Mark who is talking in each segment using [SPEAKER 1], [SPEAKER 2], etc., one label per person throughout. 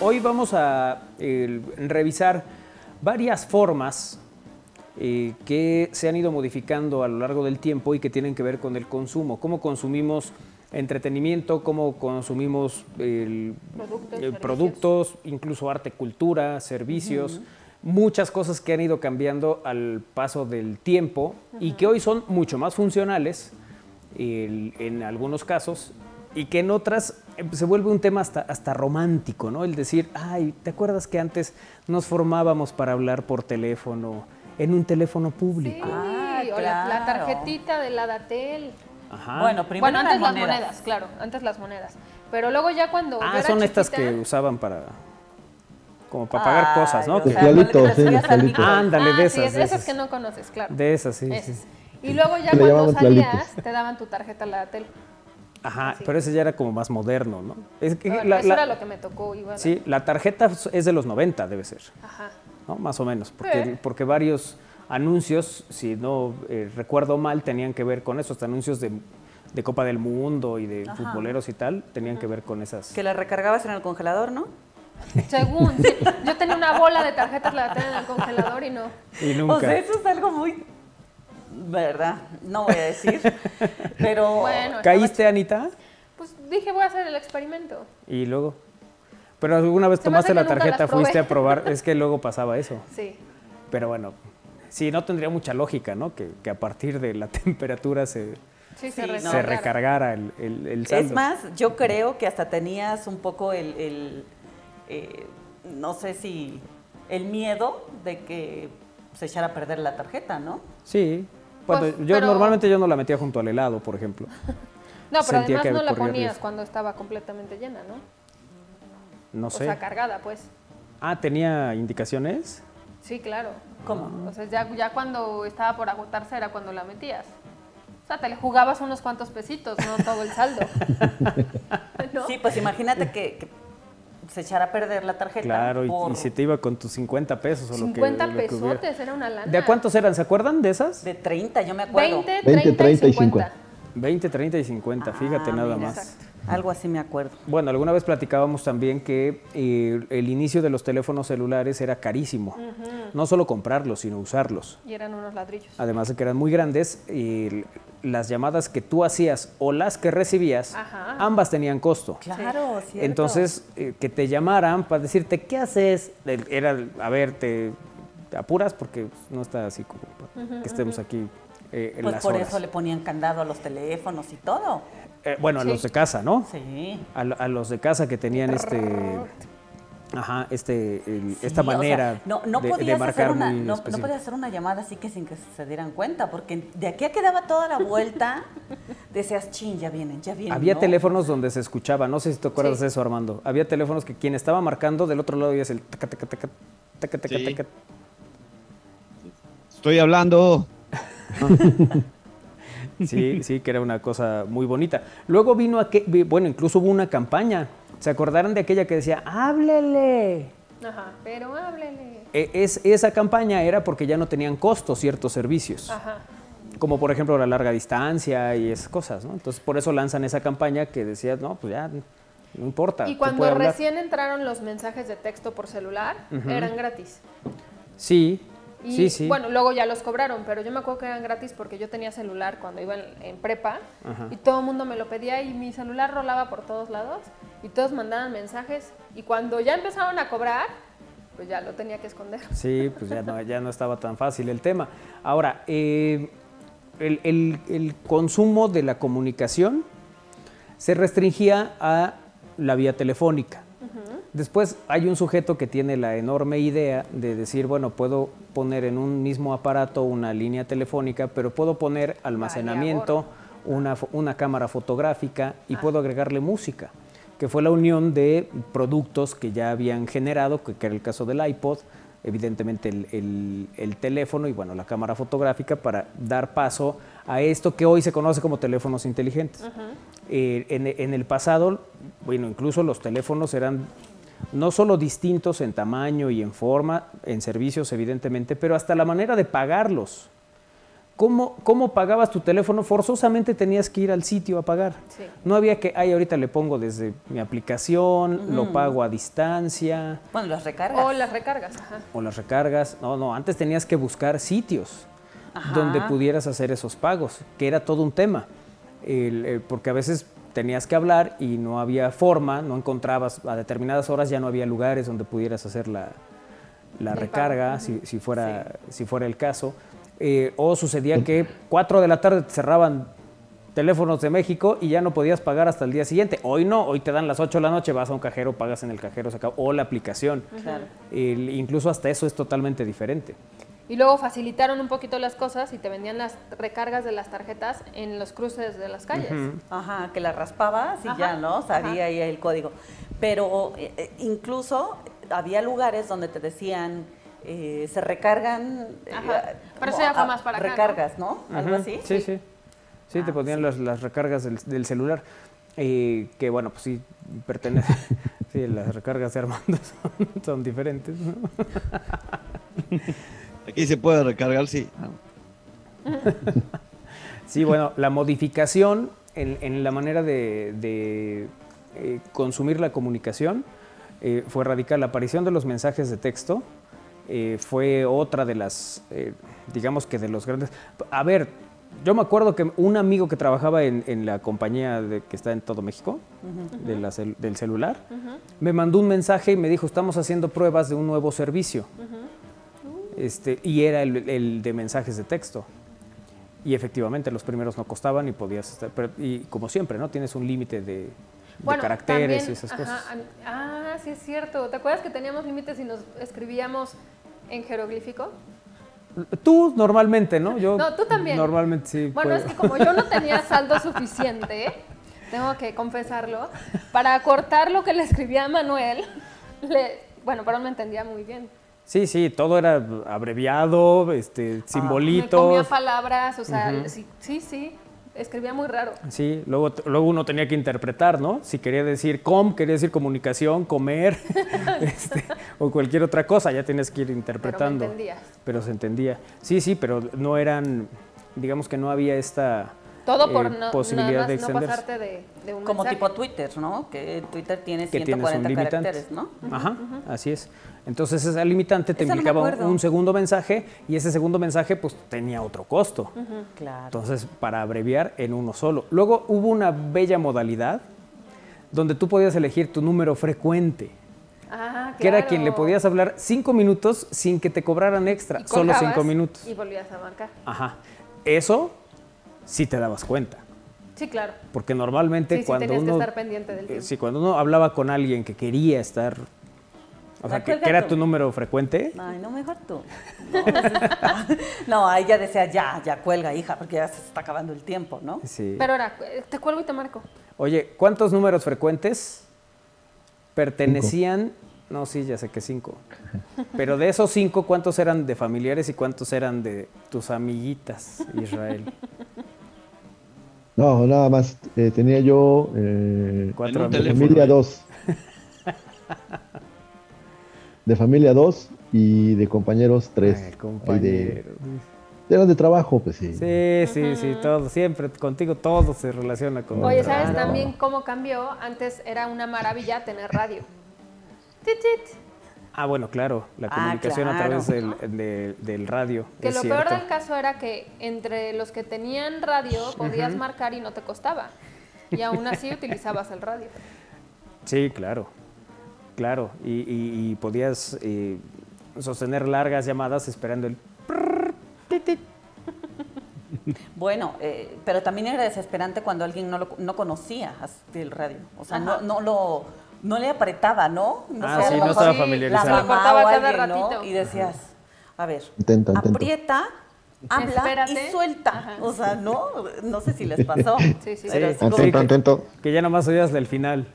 [SPEAKER 1] hoy vamos a revisar varias formas que se han ido modificando a lo largo del tiempo y que tienen que ver con el consumo. Cómo consumimos entretenimiento, cómo consumimos productos, incluso arte, cultura, servicios, muchas cosas que han ido cambiando al paso del tiempo y que hoy son mucho más funcionales en algunos casos y que en otras se vuelve un tema hasta romántico, ¿no? El decir, ay, ¿te acuerdas que antes nos formábamos para hablar por teléfono, en un teléfono público?
[SPEAKER 2] Sí, o la tarjetita de la Datel.
[SPEAKER 1] Ajá.
[SPEAKER 2] Bueno, antes las monedas, claro, antes las monedas. Pero luego ya cuando yo era
[SPEAKER 1] son
[SPEAKER 2] chiquita,
[SPEAKER 1] estas que usaban como para pagar cosas, ¿no? Ándale, de esas.
[SPEAKER 2] Sí, de esas que no conoces, claro.
[SPEAKER 1] De esas, sí.
[SPEAKER 2] Y luego ya cuando salías, te daban tu tarjeta la Datel.
[SPEAKER 1] Ajá, sí. Pero ese ya era como más moderno, ¿no?
[SPEAKER 2] Eso era lo que me tocó.
[SPEAKER 1] Sí, la tarjeta es de los 90, debe ser.
[SPEAKER 2] Ajá.
[SPEAKER 1] ¿No? Más o menos, porque varios anuncios, si no recuerdo mal, tenían que ver con eso, hasta anuncios de Copa del Mundo y de futboleros y tal, tenían que ver con esas.
[SPEAKER 3] Que la recargabas en el congelador, ¿no?
[SPEAKER 2] Según, sí. Yo tenía una bola de tarjetas, la tenía en el congelador y no.
[SPEAKER 1] Y nunca.
[SPEAKER 3] O sea, eso es algo muy... ¿Verdad? No voy a decir, pero...
[SPEAKER 2] Bueno,
[SPEAKER 1] ¿caíste, Anita?
[SPEAKER 2] Pues dije, voy a hacer el experimento.
[SPEAKER 1] ¿Y luego? Pero alguna vez tomaste la tarjeta, fuiste a probar, es que luego pasaba eso.
[SPEAKER 2] Sí.
[SPEAKER 1] Pero bueno, sí, no tendría mucha lógica, ¿no? Que a partir de la temperatura se recargara el saldo.
[SPEAKER 3] Es más, yo creo que hasta tenías un poco no sé si el miedo de que se echara a perder la tarjeta, ¿no?
[SPEAKER 1] Sí. Bueno, normalmente yo no la metía junto al helado, por ejemplo.
[SPEAKER 2] No, pero además no la ponías cuando estaba completamente llena, ¿no?
[SPEAKER 1] No sé.
[SPEAKER 2] O sea, cargada, pues.
[SPEAKER 1] Ah, ¿tenía indicaciones?
[SPEAKER 2] Sí, claro.
[SPEAKER 3] ¿Cómo?
[SPEAKER 2] O sea, ya cuando estaba por agotarse era cuando la metías. O sea, te le jugabas unos cuantos pesitos, no todo el saldo. ¿No?
[SPEAKER 3] Sí, pues imagínate que se echara a perder la tarjeta.
[SPEAKER 1] Claro, y se te iba con tus 50 pesos o
[SPEAKER 2] 50 pesotes, era una lana.
[SPEAKER 1] ¿De cuántos eran? ¿Se acuerdan de esas?
[SPEAKER 3] De 30, yo me acuerdo.
[SPEAKER 2] 20, 30 y 50.
[SPEAKER 1] 20, 30 y 50, fíjate nada más.
[SPEAKER 3] Exacto. Algo así me acuerdo.
[SPEAKER 1] Bueno, alguna vez platicábamos también que el inicio de los teléfonos celulares era carísimo. No solo comprarlos, sino usarlos.
[SPEAKER 2] Y eran unos ladrillos.
[SPEAKER 1] Además de que eran muy grandes, las llamadas que tú hacías o las que recibías, ambas tenían costo.
[SPEAKER 3] Claro, cierto.
[SPEAKER 1] Entonces, que te llamaran para decirte, ¿qué haces? Era, a ver, te apuras porque no está así como que estemos aquí en
[SPEAKER 3] pues
[SPEAKER 1] las
[SPEAKER 3] por
[SPEAKER 1] horas.
[SPEAKER 3] eso le ponían candado a los teléfonos y todo.
[SPEAKER 1] Bueno, a los de casa, ¿no?
[SPEAKER 3] Sí.
[SPEAKER 1] A los de casa que tenían esta manera de marcar muy
[SPEAKER 3] no
[SPEAKER 1] específico.
[SPEAKER 3] podías hacer una llamada así que sin que se dieran cuenta, porque de aquí a que daba toda la vuelta, decías, chin, ya vienen.
[SPEAKER 1] Había teléfonos donde se escuchaba, no sé si te acuerdas de eso, Armando. Había teléfonos que quien estaba marcando, del otro lado oías el taca, taca, taca, taca, taca, taca.
[SPEAKER 4] Estoy hablando.
[SPEAKER 1] Sí, que era una cosa muy bonita. Luego incluso hubo una campaña. ¿Se acordaron de aquella que decía, háblele?
[SPEAKER 2] Ajá, pero háblele.
[SPEAKER 1] Esa campaña era porque ya no tenían costo ciertos servicios.
[SPEAKER 2] Ajá.
[SPEAKER 1] Como por ejemplo la larga distancia y esas cosas, ¿no? Entonces por eso lanzan esa campaña que decía, no, pues ya no importa.
[SPEAKER 2] Y cuando recién entraron los mensajes de texto por celular, eran gratis.
[SPEAKER 1] Sí.
[SPEAKER 2] Y bueno, luego ya los cobraron, pero yo me acuerdo que eran gratis porque yo tenía celular cuando iba en prepa y todo el mundo me lo pedía y mi celular rolaba por todos lados y todos mandaban mensajes y cuando ya empezaron a cobrar, pues ya lo tenía que esconder.
[SPEAKER 1] Sí, pues ya no estaba tan fácil el tema. Ahora, el consumo de la comunicación se restringía a la vía telefónica. Después hay un sujeto que tiene la enorme idea de decir, bueno, puedo poner en un mismo aparato una línea telefónica, pero puedo poner almacenamiento, una cámara fotográfica y puedo agregarle música, que fue la unión de productos que ya habían generado, que era el caso del iPod, evidentemente el teléfono y bueno, la cámara fotográfica para dar paso a esto que hoy se conoce como teléfonos inteligentes. En el pasado, bueno, incluso los teléfonos eran no solo distintos en tamaño y en forma, en servicios evidentemente, pero hasta la manera de pagarlos. ¿Cómo pagabas tu teléfono? Forzosamente tenías que ir al sitio a pagar.
[SPEAKER 2] Sí.
[SPEAKER 1] No había que, ahorita le pongo desde mi aplicación, lo pago a distancia.
[SPEAKER 3] Bueno, las recargas.
[SPEAKER 2] O las recargas, ajá.
[SPEAKER 1] O las recargas. No, antes tenías que buscar sitios
[SPEAKER 3] Ajá.
[SPEAKER 1] donde pudieras hacer esos pagos, que era todo un tema. Porque a veces tenías que hablar y no había forma, no encontrabas, a determinadas horas ya no había lugares donde pudieras hacer la recarga, si fuera el caso. O sucedía que 4 de la tarde te cerraban teléfonos de México y ya no podías pagar hasta el día siguiente. Hoy no, hoy te dan las 8 de la noche, vas a un cajero, pagas en el cajero, se acabó, o la aplicación.
[SPEAKER 3] Claro.
[SPEAKER 1] Incluso hasta eso es totalmente diferente.
[SPEAKER 2] Y luego facilitaron un poquito las cosas y te vendían las recargas de las tarjetas en los cruces de las calles.
[SPEAKER 3] Ajá, que la raspabas y
[SPEAKER 2] Ajá,
[SPEAKER 3] ya, ¿no? Salía ahí el código. Pero incluso había lugares donde te decían, se recargan...
[SPEAKER 2] Ajá, pero eso ya fue más para acá,
[SPEAKER 3] recargas, ¿no? Algo así.
[SPEAKER 1] Sí. Sí, te ponían las recargas del celular. Que bueno, pues sí, pertenece. Sí, las recargas de Armando son diferentes, ¿no?
[SPEAKER 4] Aquí se puede recargar, sí.
[SPEAKER 1] Sí, bueno, la modificación en la manera de consumir la comunicación fue radical. La aparición de los mensajes de texto fue otra de las, digamos que de los grandes... A ver, yo me acuerdo que un amigo que trabajaba en la compañía que está en todo México, del celular, me mandó un mensaje y me dijo, estamos haciendo pruebas de un nuevo servicio. Y era el de mensajes de texto. Y efectivamente los primeros no costaban y podías estar, y como siempre, ¿no? Tienes un límite de caracteres
[SPEAKER 2] también,
[SPEAKER 1] y esas cosas.
[SPEAKER 2] Sí es cierto. ¿Te acuerdas que teníamos límites y nos escribíamos en jeroglífico?
[SPEAKER 1] Tú normalmente, ¿no?
[SPEAKER 2] No, tú también.
[SPEAKER 1] Normalmente sí.
[SPEAKER 2] Bueno, es que como yo no tenía saldo suficiente, tengo que confesarlo, para acortar lo que le escribía a Manuel, pero él me entendía muy bien.
[SPEAKER 1] Sí, todo era abreviado, simbolitos.
[SPEAKER 2] Me comía palabras, o sea, sí, escribía muy raro.
[SPEAKER 1] Sí, luego uno tenía que interpretar, ¿no? Si quería decir quería decir comunicación, comer, o cualquier otra cosa, ya tienes que ir interpretando.
[SPEAKER 2] Pero me entendías.
[SPEAKER 1] Pero se entendía. Sí, pero no eran, digamos que no había esta
[SPEAKER 2] todo por
[SPEAKER 1] posibilidad de
[SPEAKER 2] no
[SPEAKER 1] extenderse.
[SPEAKER 2] pasarte de un
[SPEAKER 3] Como
[SPEAKER 2] mensaje.
[SPEAKER 3] tipo Twitter, ¿no? Que Twitter tiene
[SPEAKER 1] Que
[SPEAKER 3] 140
[SPEAKER 1] tienes un
[SPEAKER 3] caracteres, ¿no?
[SPEAKER 1] Ajá, así es. Entonces esa limitante te
[SPEAKER 3] Esa no me
[SPEAKER 1] implicaba
[SPEAKER 3] acuerdo.
[SPEAKER 1] un segundo mensaje y ese segundo mensaje pues tenía otro costo.
[SPEAKER 3] Claro.
[SPEAKER 1] Entonces, para abreviar en uno solo. Luego hubo una bella modalidad donde tú podías elegir tu número frecuente, que era quien le podías hablar 5 minutos sin que te cobraran extra,
[SPEAKER 2] Y
[SPEAKER 1] solo
[SPEAKER 2] colgabas
[SPEAKER 1] 5 minutos.
[SPEAKER 2] Y volvías a marcar.
[SPEAKER 1] Ajá. Eso sí te dabas cuenta.
[SPEAKER 2] Sí, claro.
[SPEAKER 1] Porque normalmente
[SPEAKER 2] Sí,
[SPEAKER 1] cuando
[SPEAKER 2] tenías
[SPEAKER 1] uno...
[SPEAKER 2] que estar pendiente del tiempo.
[SPEAKER 1] sí, cuando uno hablaba con alguien que quería estar... O sea, que era tu número frecuente.
[SPEAKER 3] Ay, no, mejor tú. No, ahí ya decía, ya cuelga, hija, porque ya se está acabando el tiempo, ¿no?
[SPEAKER 1] Sí.
[SPEAKER 2] Pero ahora, te cuelgo y te marco.
[SPEAKER 1] Oye, ¿cuántos números frecuentes pertenecían? No, sí, ya sé que 5. Pero de esos 5, ¿cuántos eran de familiares y cuántos eran de tus amiguitas, Israel?
[SPEAKER 5] No, nada más. Tenía yo
[SPEAKER 1] 4
[SPEAKER 4] un
[SPEAKER 5] de
[SPEAKER 4] teléfono,
[SPEAKER 5] familia
[SPEAKER 4] ¿eh?
[SPEAKER 5] 2. De familia 2 y de compañeros 3.
[SPEAKER 1] Ay, compañero.
[SPEAKER 5] Eran de trabajo, pues sí.
[SPEAKER 1] Sí, todo, siempre, contigo todo se relaciona con...
[SPEAKER 2] Oye,
[SPEAKER 1] el
[SPEAKER 2] ¿sabes
[SPEAKER 1] trabajo.
[SPEAKER 2] también cómo cambió? Antes era una maravilla tener radio. Tit, tit.
[SPEAKER 1] Ah, bueno, claro, la
[SPEAKER 3] Ah,
[SPEAKER 1] comunicación a
[SPEAKER 3] claro.
[SPEAKER 1] través del radio.
[SPEAKER 2] Que
[SPEAKER 1] es
[SPEAKER 2] lo
[SPEAKER 1] cierto.
[SPEAKER 2] peor del caso era que entre los que tenían radio podías marcar y no te costaba. Y aún así utilizabas el radio.
[SPEAKER 1] Sí, claro. Y podías sostener largas llamadas esperando el...
[SPEAKER 3] Bueno, pero también era desesperante cuando alguien no conocía el radio. O sea, no le apretaba, ¿no?
[SPEAKER 1] Ah,
[SPEAKER 3] sé, a
[SPEAKER 1] sí,
[SPEAKER 3] lo
[SPEAKER 1] no
[SPEAKER 3] mejor
[SPEAKER 1] estaba
[SPEAKER 3] la
[SPEAKER 1] familiarizado.
[SPEAKER 3] mamá
[SPEAKER 2] Se cortaba
[SPEAKER 3] o
[SPEAKER 2] cada
[SPEAKER 3] alguien, ¿no?
[SPEAKER 2] ratito.
[SPEAKER 3] Y decías, a ver,
[SPEAKER 5] Intento.
[SPEAKER 3] aprieta, habla
[SPEAKER 2] Espérate.
[SPEAKER 3] y suelta.
[SPEAKER 2] Ajá.
[SPEAKER 3] O sea, no sé si les pasó.
[SPEAKER 2] Sí.
[SPEAKER 3] Pero
[SPEAKER 1] Sí.
[SPEAKER 3] sí como-
[SPEAKER 5] Atento, atento.
[SPEAKER 1] Que ya nomás oías del final.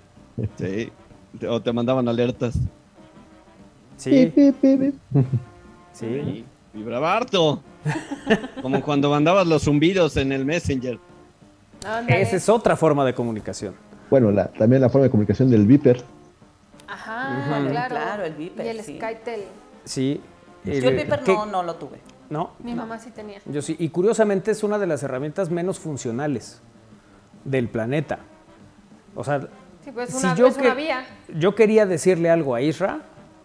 [SPEAKER 4] Sí. O te mandaban alertas.
[SPEAKER 1] Sí,
[SPEAKER 5] Pip, pip, pip.
[SPEAKER 1] sí.
[SPEAKER 4] Vibrabarto. Como cuando mandabas los zumbidos en el Messenger.
[SPEAKER 2] Ándale.
[SPEAKER 1] Esa es otra forma de comunicación.
[SPEAKER 5] Bueno, también la forma de comunicación del Viper.
[SPEAKER 2] Ajá, claro.
[SPEAKER 3] Claro, el Viper,
[SPEAKER 2] Y el
[SPEAKER 3] sí.
[SPEAKER 2] SkyTel.
[SPEAKER 1] Sí.
[SPEAKER 3] Yo el Viper
[SPEAKER 1] ¿qué?
[SPEAKER 3] no lo tuve.
[SPEAKER 1] No.
[SPEAKER 2] Mi mamá sí tenía.
[SPEAKER 1] Yo sí. Y curiosamente es una de las herramientas menos funcionales del planeta. O sea,
[SPEAKER 2] Sí, pues
[SPEAKER 1] si
[SPEAKER 2] una,
[SPEAKER 1] yo,
[SPEAKER 2] es una vía.
[SPEAKER 1] yo quería decirle algo a Isra,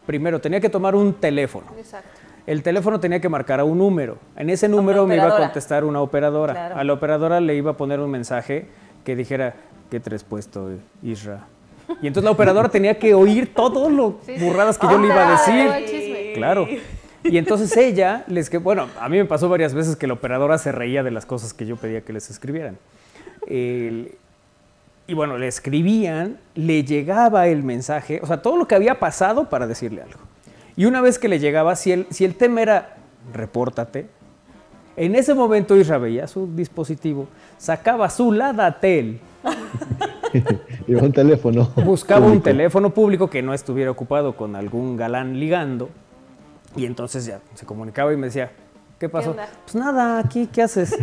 [SPEAKER 1] primero tenía que tomar un teléfono.
[SPEAKER 2] Exacto.
[SPEAKER 1] El teléfono tenía que marcar a un número. En ese número me iba a contestar una operadora.
[SPEAKER 3] Claro.
[SPEAKER 1] A la operadora le iba a poner un mensaje que dijera, ¿qué traes puesto, Isra? Y entonces la operadora tenía que oír todo lo burradas que yo le iba a decir.
[SPEAKER 2] Todo el chisme.
[SPEAKER 1] Claro. Y entonces ella, bueno, a mí me pasó varias veces que la operadora se reía de las cosas que yo pedía que les escribieran. Y bueno, le escribían, le llegaba el mensaje, o sea, todo lo que había pasado para decirle algo. Y una vez que le llegaba, si el tema era repórtate, en ese momento Isra veía su dispositivo, sacaba su Ladatel,
[SPEAKER 5] Iba un teléfono.
[SPEAKER 1] buscaba un
[SPEAKER 5] público.
[SPEAKER 1] teléfono público que no estuviera ocupado con algún galán ligando, y entonces ya se comunicaba y me decía, ¿qué pasó?
[SPEAKER 2] onda?
[SPEAKER 1] Pues nada, aquí, ¿qué haces?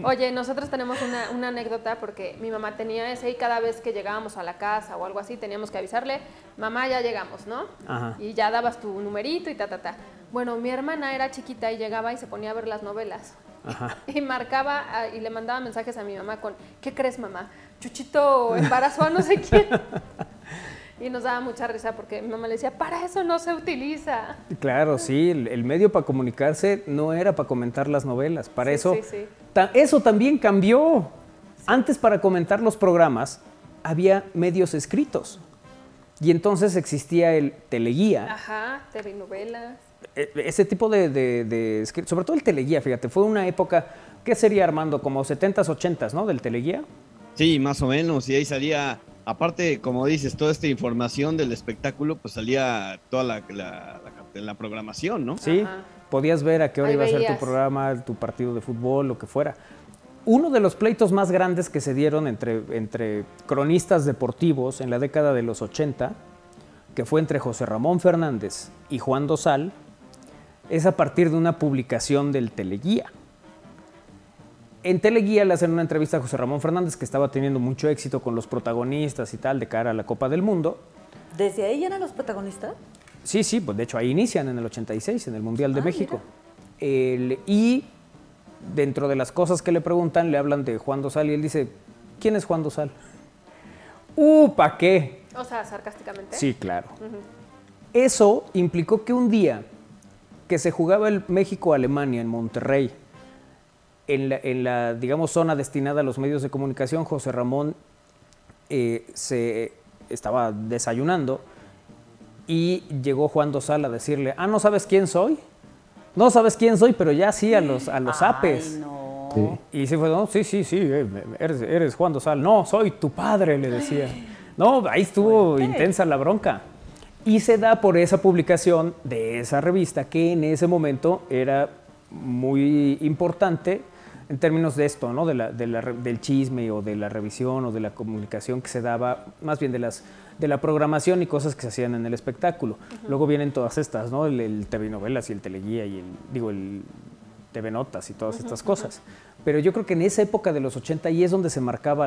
[SPEAKER 2] Oye, nosotros tenemos una anécdota porque mi mamá tenía ese y cada vez que llegábamos a la casa o algo así teníamos que avisarle, mamá, ya llegamos, ¿no?
[SPEAKER 1] Ajá.
[SPEAKER 2] Y ya dabas tu numerito y ta. Bueno, mi hermana era chiquita y llegaba y se ponía a ver las novelas.
[SPEAKER 1] Ajá.
[SPEAKER 2] Y marcaba y le mandaba mensajes a mi mamá con, ¿qué crees, mamá? Chuchito embarazó a no sé quién. Y nos daba mucha risa porque mi mamá le decía, para eso no se utiliza.
[SPEAKER 1] Claro, sí, el medio para comunicarse no era para comentar las novelas, para
[SPEAKER 2] Sí,
[SPEAKER 1] eso,
[SPEAKER 2] sí, sí.
[SPEAKER 1] Eso también cambió. Antes para comentar los programas había medios escritos y entonces existía el teleguía,
[SPEAKER 2] Ajá, telenovelas.
[SPEAKER 1] ese tipo de sobre todo el teleguía, fíjate, fue una época, ¿qué sería, Armando? Como 70s, 80s, ¿no? Del teleguía.
[SPEAKER 4] Sí, más o menos, y ahí salía, aparte, como dices, toda esta información del espectáculo, pues salía toda la programación, ¿no?
[SPEAKER 1] Sí,
[SPEAKER 2] Ajá.
[SPEAKER 1] podías ver a qué hora
[SPEAKER 2] Ahí
[SPEAKER 1] iba a ser tu
[SPEAKER 2] veías.
[SPEAKER 1] programa, tu partido de fútbol, lo que fuera. Uno de los pleitos más grandes que se dieron entre cronistas deportivos en la década de los 80, que fue entre José Ramón Fernández y Juan Dosal, es a partir de una publicación del Teleguía. En Teleguía le hacen una entrevista a José Ramón Fernández, que estaba teniendo mucho éxito con los protagonistas y tal, de cara a la Copa del Mundo.
[SPEAKER 3] ¿Desde ahí eran los protagonistas?
[SPEAKER 1] Sí, pues de hecho ahí inician en el 86, en el Mundial de México.
[SPEAKER 3] Mira.
[SPEAKER 1] Y dentro de las cosas que le preguntan, le hablan de Juan Dosal y él dice, ¿quién es Juan Dosal? ¿Para qué?
[SPEAKER 2] O sea, sarcásticamente.
[SPEAKER 1] Sí, claro. Eso implicó que un día que se jugaba el México-Alemania en Monterrey, en la, digamos, zona destinada a los medios de comunicación, José Ramón se estaba desayunando y llegó Juan Dosal a decirle, ¿no sabes quién soy? No sabes quién soy, pero ya sí a los apes.
[SPEAKER 3] Ay, no.
[SPEAKER 5] Sí.
[SPEAKER 1] Y sí fue, no, sí, eres Juan Dosal. No, soy tu padre, le decía. No, ahí estuvo
[SPEAKER 3] Fuerte.
[SPEAKER 1] intensa la bronca. Y se da por esa publicación de esa revista que en ese momento era muy importante en términos de esto, ¿no? Del chisme o de la revisión o de la comunicación que se daba, más bien de la programación y cosas que se hacían en el espectáculo. Luego vienen todas estas, ¿no? El TV Novelas y el Teleguía y el TV Notas y todas estas cosas. Pero yo creo que en esa época de los 80 ahí es donde se marcaba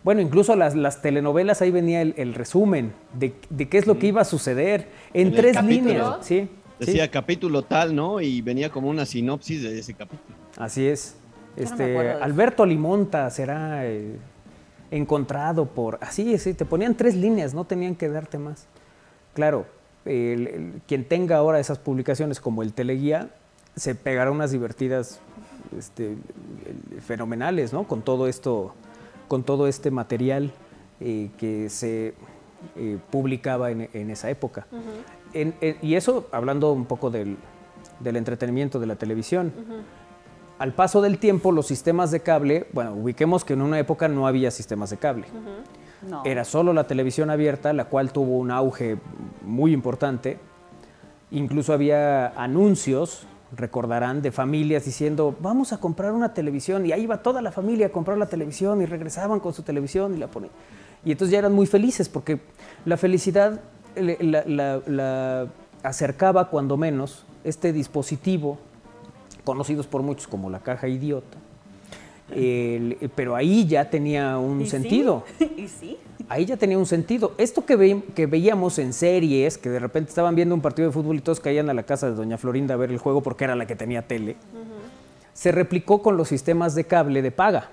[SPEAKER 1] bueno, incluso las telenovelas, ahí venía el resumen de qué es lo que iba a suceder en
[SPEAKER 4] En el
[SPEAKER 1] 3
[SPEAKER 4] capítulo.
[SPEAKER 1] líneas. Sí,
[SPEAKER 4] Decía
[SPEAKER 1] sí,
[SPEAKER 4] capítulo tal, ¿no? Y venía como una sinopsis de ese capítulo.
[SPEAKER 1] así es.
[SPEAKER 3] Yo no me acuerdo de eso.
[SPEAKER 1] Alberto Limonta será encontrado por... Así, te ponían 3 líneas, no tenían que darte más. Claro, quien tenga ahora esas publicaciones como el Teleguía, se pegará unas divertidas fenomenales, ¿no? Con todo este material que se publicaba en esa época. Y eso, hablando un poco del entretenimiento de la televisión. Al paso del tiempo, los sistemas de cable, bueno, ubiquemos que en una época no había sistemas de cable.
[SPEAKER 3] No.
[SPEAKER 1] Era solo la televisión abierta, la cual tuvo un auge muy importante. Incluso había anuncios, recordarán, de familias diciendo, vamos a comprar una televisión. Y ahí iba toda la familia a comprar la televisión y regresaban con su televisión y la ponían. Y entonces ya eran muy felices porque la felicidad la acercaba cuando menos este dispositivo, conocidos por muchos como la caja idiota, pero ahí ya tenía un
[SPEAKER 3] ¿Y
[SPEAKER 1] sentido.
[SPEAKER 3] sí? ¿Y sí?
[SPEAKER 1] ahí ya tenía un sentido. Esto que veíamos en series, que de repente estaban viendo un partido de fútbol y todos caían a la casa de doña Florinda a ver el juego porque era la que tenía tele, se replicó con los sistemas de cable de paga.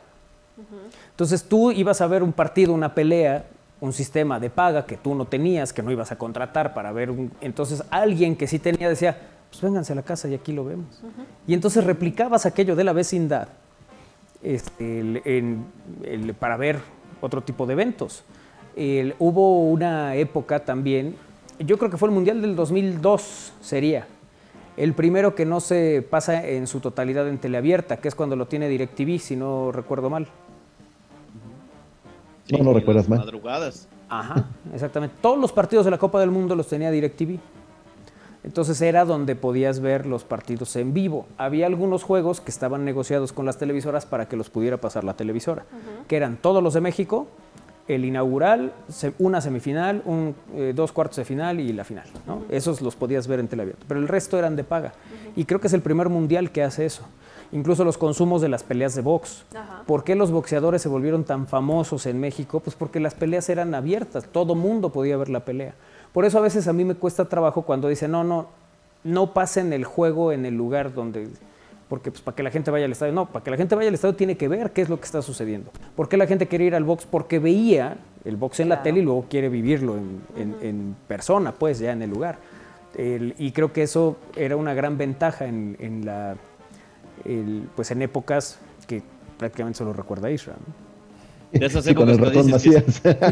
[SPEAKER 1] Entonces tú ibas a ver un partido, una pelea, un sistema de paga que tú no tenías, que no ibas a contratar para ver entonces alguien que sí tenía decía, pues vénganse a la casa y aquí lo vemos. Y entonces replicabas aquello de la vecindad para ver otro tipo de eventos. Hubo una época también, yo creo que fue el Mundial del 2002, sería el primero que no se pasa en su totalidad en teleabierta, que es cuando lo tiene DirecTV, si no recuerdo mal.
[SPEAKER 4] Sí,
[SPEAKER 5] no recuerdas mal.
[SPEAKER 4] Madrugadas.
[SPEAKER 1] Ajá, exactamente. Todos los partidos de la Copa del Mundo los tenía DirecTV. Entonces era donde podías ver los partidos en vivo. Había algunos juegos que estaban negociados con las televisoras para que los pudiera pasar la televisora, que eran todos los de México, el inaugural, una semifinal, dos cuartos de final y la final, ¿no? Esos los podías ver en teleabierta, pero el resto eran de paga. Y creo que es el primer mundial que hace eso. Incluso los consumos de las peleas de box. ¿Por qué los boxeadores se volvieron tan famosos en México? Pues porque las peleas eran abiertas, todo mundo podía ver la pelea. Por eso a veces a mí me cuesta trabajo cuando dicen, no pasen el juego en el lugar donde... Porque pues, para que la gente vaya al estadio, no, para que la gente vaya al estadio tiene que ver qué es lo que está sucediendo. ¿Por qué la gente quiere ir al box? Porque veía el box en la tele y luego quiere vivirlo en persona, pues ya en el lugar. Y creo que eso era una gran ventaja pues en épocas que prácticamente solo recuerda Isra, ¿no?
[SPEAKER 4] De esas
[SPEAKER 5] Y con
[SPEAKER 4] épocas
[SPEAKER 5] el ratón Macías.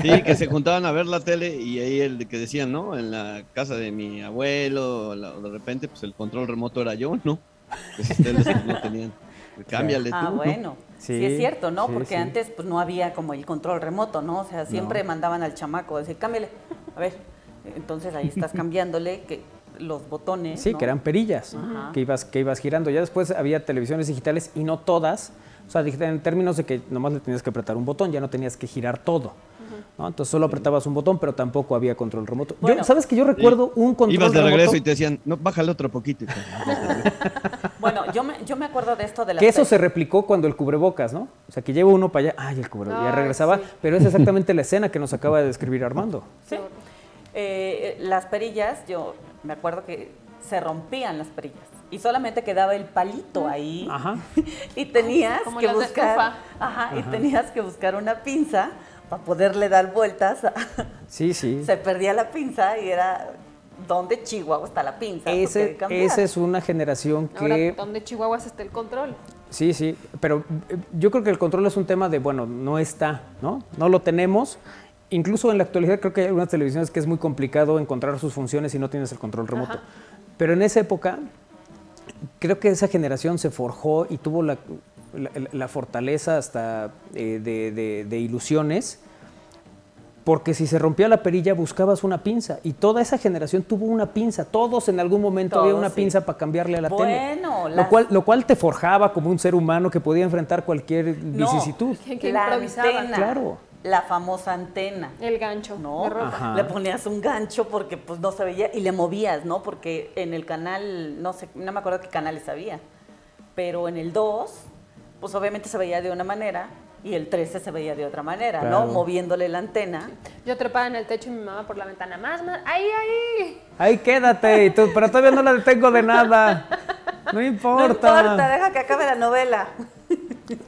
[SPEAKER 4] sí, que se juntaban a ver la tele y ahí el que decían, ¿no? En la casa de mi abuelo, de repente, pues el control remoto era yo, ¿no? Esas teles pues, no tenían. Cámbiale tú.
[SPEAKER 3] Ah, bueno.
[SPEAKER 1] Sí,
[SPEAKER 3] Sí, es cierto, ¿no?
[SPEAKER 1] sí,
[SPEAKER 3] Porque
[SPEAKER 1] sí.
[SPEAKER 3] antes pues no había como el control remoto, ¿no? O sea, siempre mandaban al chamaco a decir, cámbiale. A ver, entonces ahí estás cambiándole los botones,
[SPEAKER 1] Sí,
[SPEAKER 3] ¿no?
[SPEAKER 1] que eran perillas,
[SPEAKER 3] Ajá.
[SPEAKER 1] que ibas girando. Ya después había televisiones digitales y no todas, o sea, en términos de que nomás le tenías que apretar un botón, ya no tenías que girar todo, ¿no? Entonces solo apretabas un botón, pero tampoco había control remoto.
[SPEAKER 3] Bueno,
[SPEAKER 1] ¿Sabes que yo recuerdo un control
[SPEAKER 4] Ibas de
[SPEAKER 1] remoto?
[SPEAKER 4] regreso y te decían, no, bájale otro poquito.
[SPEAKER 3] Bueno, yo me acuerdo de esto de las
[SPEAKER 1] Que eso se replicó cuando el cubrebocas, ¿no? O sea, que lleva uno para allá, ay, el cubrebocas, ya regresaba,
[SPEAKER 2] sí.
[SPEAKER 1] pero es exactamente la escena que nos acaba de describir Armando.
[SPEAKER 3] Sí. Las perillas, yo me acuerdo que se rompían las perillas y solamente quedaba el palito ahí.
[SPEAKER 1] Ajá.
[SPEAKER 3] Y tenías
[SPEAKER 2] Como
[SPEAKER 3] que
[SPEAKER 2] las de
[SPEAKER 3] buscar,
[SPEAKER 2] estufa.
[SPEAKER 3] y tenías que buscar una pinza para poderle dar vueltas.
[SPEAKER 1] Sí, sí.
[SPEAKER 3] Se perdía la pinza y era ¿dónde Chihuahua está la pinza?
[SPEAKER 1] Esa es una generación
[SPEAKER 2] Ahora,
[SPEAKER 1] que...
[SPEAKER 2] ¿dónde Chihuahuas está el control?
[SPEAKER 1] Sí, sí, pero yo creo que el control es un tema de, bueno, no está, ¿no? No lo tenemos. Incluso en la actualidad creo que hay algunas televisiones que es muy complicado encontrar sus funciones si no tienes el control remoto.
[SPEAKER 2] Ajá.
[SPEAKER 1] Pero en esa época, creo que esa generación se forjó y tuvo la fortaleza hasta de ilusiones, porque si se rompía la perilla buscabas una pinza y toda esa generación tuvo una pinza, todos en algún momento había una pinza para cambiarle a la tele, lo cual te forjaba como un ser humano que podía enfrentar cualquier vicisitud.
[SPEAKER 2] Que
[SPEAKER 3] La
[SPEAKER 2] improvisaba.
[SPEAKER 3] antena,
[SPEAKER 1] Claro.
[SPEAKER 3] la famosa antena.
[SPEAKER 2] El gancho
[SPEAKER 3] ¿No?
[SPEAKER 2] de ropa.
[SPEAKER 1] Ajá.
[SPEAKER 3] Le ponías un gancho porque pues no se veía y le movías, ¿no? Porque en el canal, no sé, no me acuerdo qué canales había, pero en el 2, pues obviamente se veía de una manera y el 13 se veía de otra manera,
[SPEAKER 1] Claro.
[SPEAKER 3] ¿no? Moviéndole la antena.
[SPEAKER 2] Yo trepada en el techo y mi mamá por la ventana. Más, ahí, ahí.
[SPEAKER 1] Ahí quédate, pero todavía no la detengo de nada. No importa.
[SPEAKER 3] No importa, deja que acabe la novela.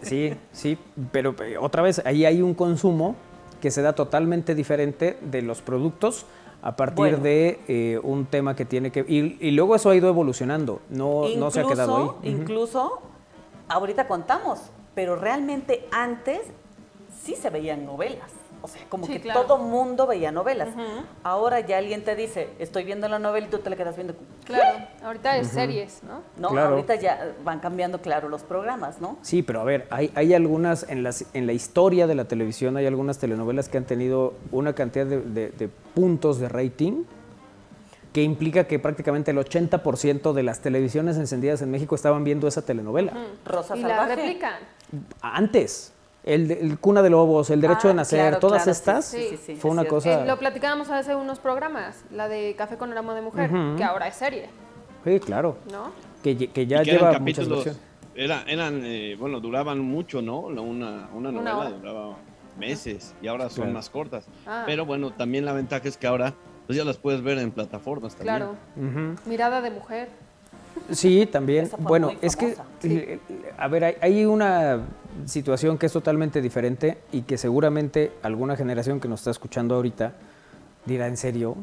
[SPEAKER 1] Sí, sí, pero otra vez, ahí hay un consumo que se da totalmente diferente de los productos a partir de un tema que tiene que... Y luego eso ha ido evolucionando, no se ha quedado ahí. Ujú.
[SPEAKER 3] Incluso, ahorita contamos, pero realmente antes sí se veían novelas. O sea, como
[SPEAKER 2] Sí,
[SPEAKER 3] que
[SPEAKER 2] claro.
[SPEAKER 3] todo mundo veía novelas. Ahora ya alguien te dice, estoy viendo la novela y tú te la quedas viendo. ¿Qué?
[SPEAKER 2] Claro, ahorita es series, ¿no?
[SPEAKER 3] No,
[SPEAKER 1] Claro.
[SPEAKER 3] ahorita ya van cambiando, claro, los programas, ¿no?
[SPEAKER 1] Sí, pero a ver, hay algunas, en la historia de la televisión, hay algunas telenovelas que han tenido una cantidad de puntos de rating que implica que prácticamente el 80% de las televisiones encendidas en México estaban viendo esa telenovela.
[SPEAKER 3] Rosa
[SPEAKER 2] Y la
[SPEAKER 3] Salvaje.
[SPEAKER 2] replican.
[SPEAKER 1] Antes, el Cuna de Lobos, El Derecho de Nacer,
[SPEAKER 3] claro,
[SPEAKER 1] todas
[SPEAKER 3] claro,
[SPEAKER 1] estas,
[SPEAKER 2] sí,
[SPEAKER 1] fue
[SPEAKER 3] es
[SPEAKER 1] una
[SPEAKER 3] cierto.
[SPEAKER 1] cosa...
[SPEAKER 2] Lo platicábamos hace unos programas, la de Café con aroma de mujer, que ahora es serie,
[SPEAKER 1] Sí, claro,
[SPEAKER 2] ¿no?
[SPEAKER 1] que ya
[SPEAKER 4] Y que
[SPEAKER 1] lleva
[SPEAKER 4] eran
[SPEAKER 1] muchas
[SPEAKER 4] capítulos,
[SPEAKER 1] versiones.
[SPEAKER 4] eran bueno, duraban mucho, ¿no? Una novela
[SPEAKER 2] hora.
[SPEAKER 4] duraba meses y ahora son
[SPEAKER 1] Claro.
[SPEAKER 4] más cortas.
[SPEAKER 2] Ah.
[SPEAKER 4] Pero bueno, también la ventaja es que ahora pues ya las puedes ver en plataformas también.
[SPEAKER 2] Claro.
[SPEAKER 1] Ujú.
[SPEAKER 2] Mirada de mujer.
[SPEAKER 1] Sí, también.
[SPEAKER 3] Esa fue
[SPEAKER 1] Bueno,
[SPEAKER 3] muy
[SPEAKER 1] es que,
[SPEAKER 3] famosa.
[SPEAKER 1] a ver, hay una situación que es totalmente diferente y que seguramente alguna generación que nos está escuchando ahorita dirá, ¿en serio?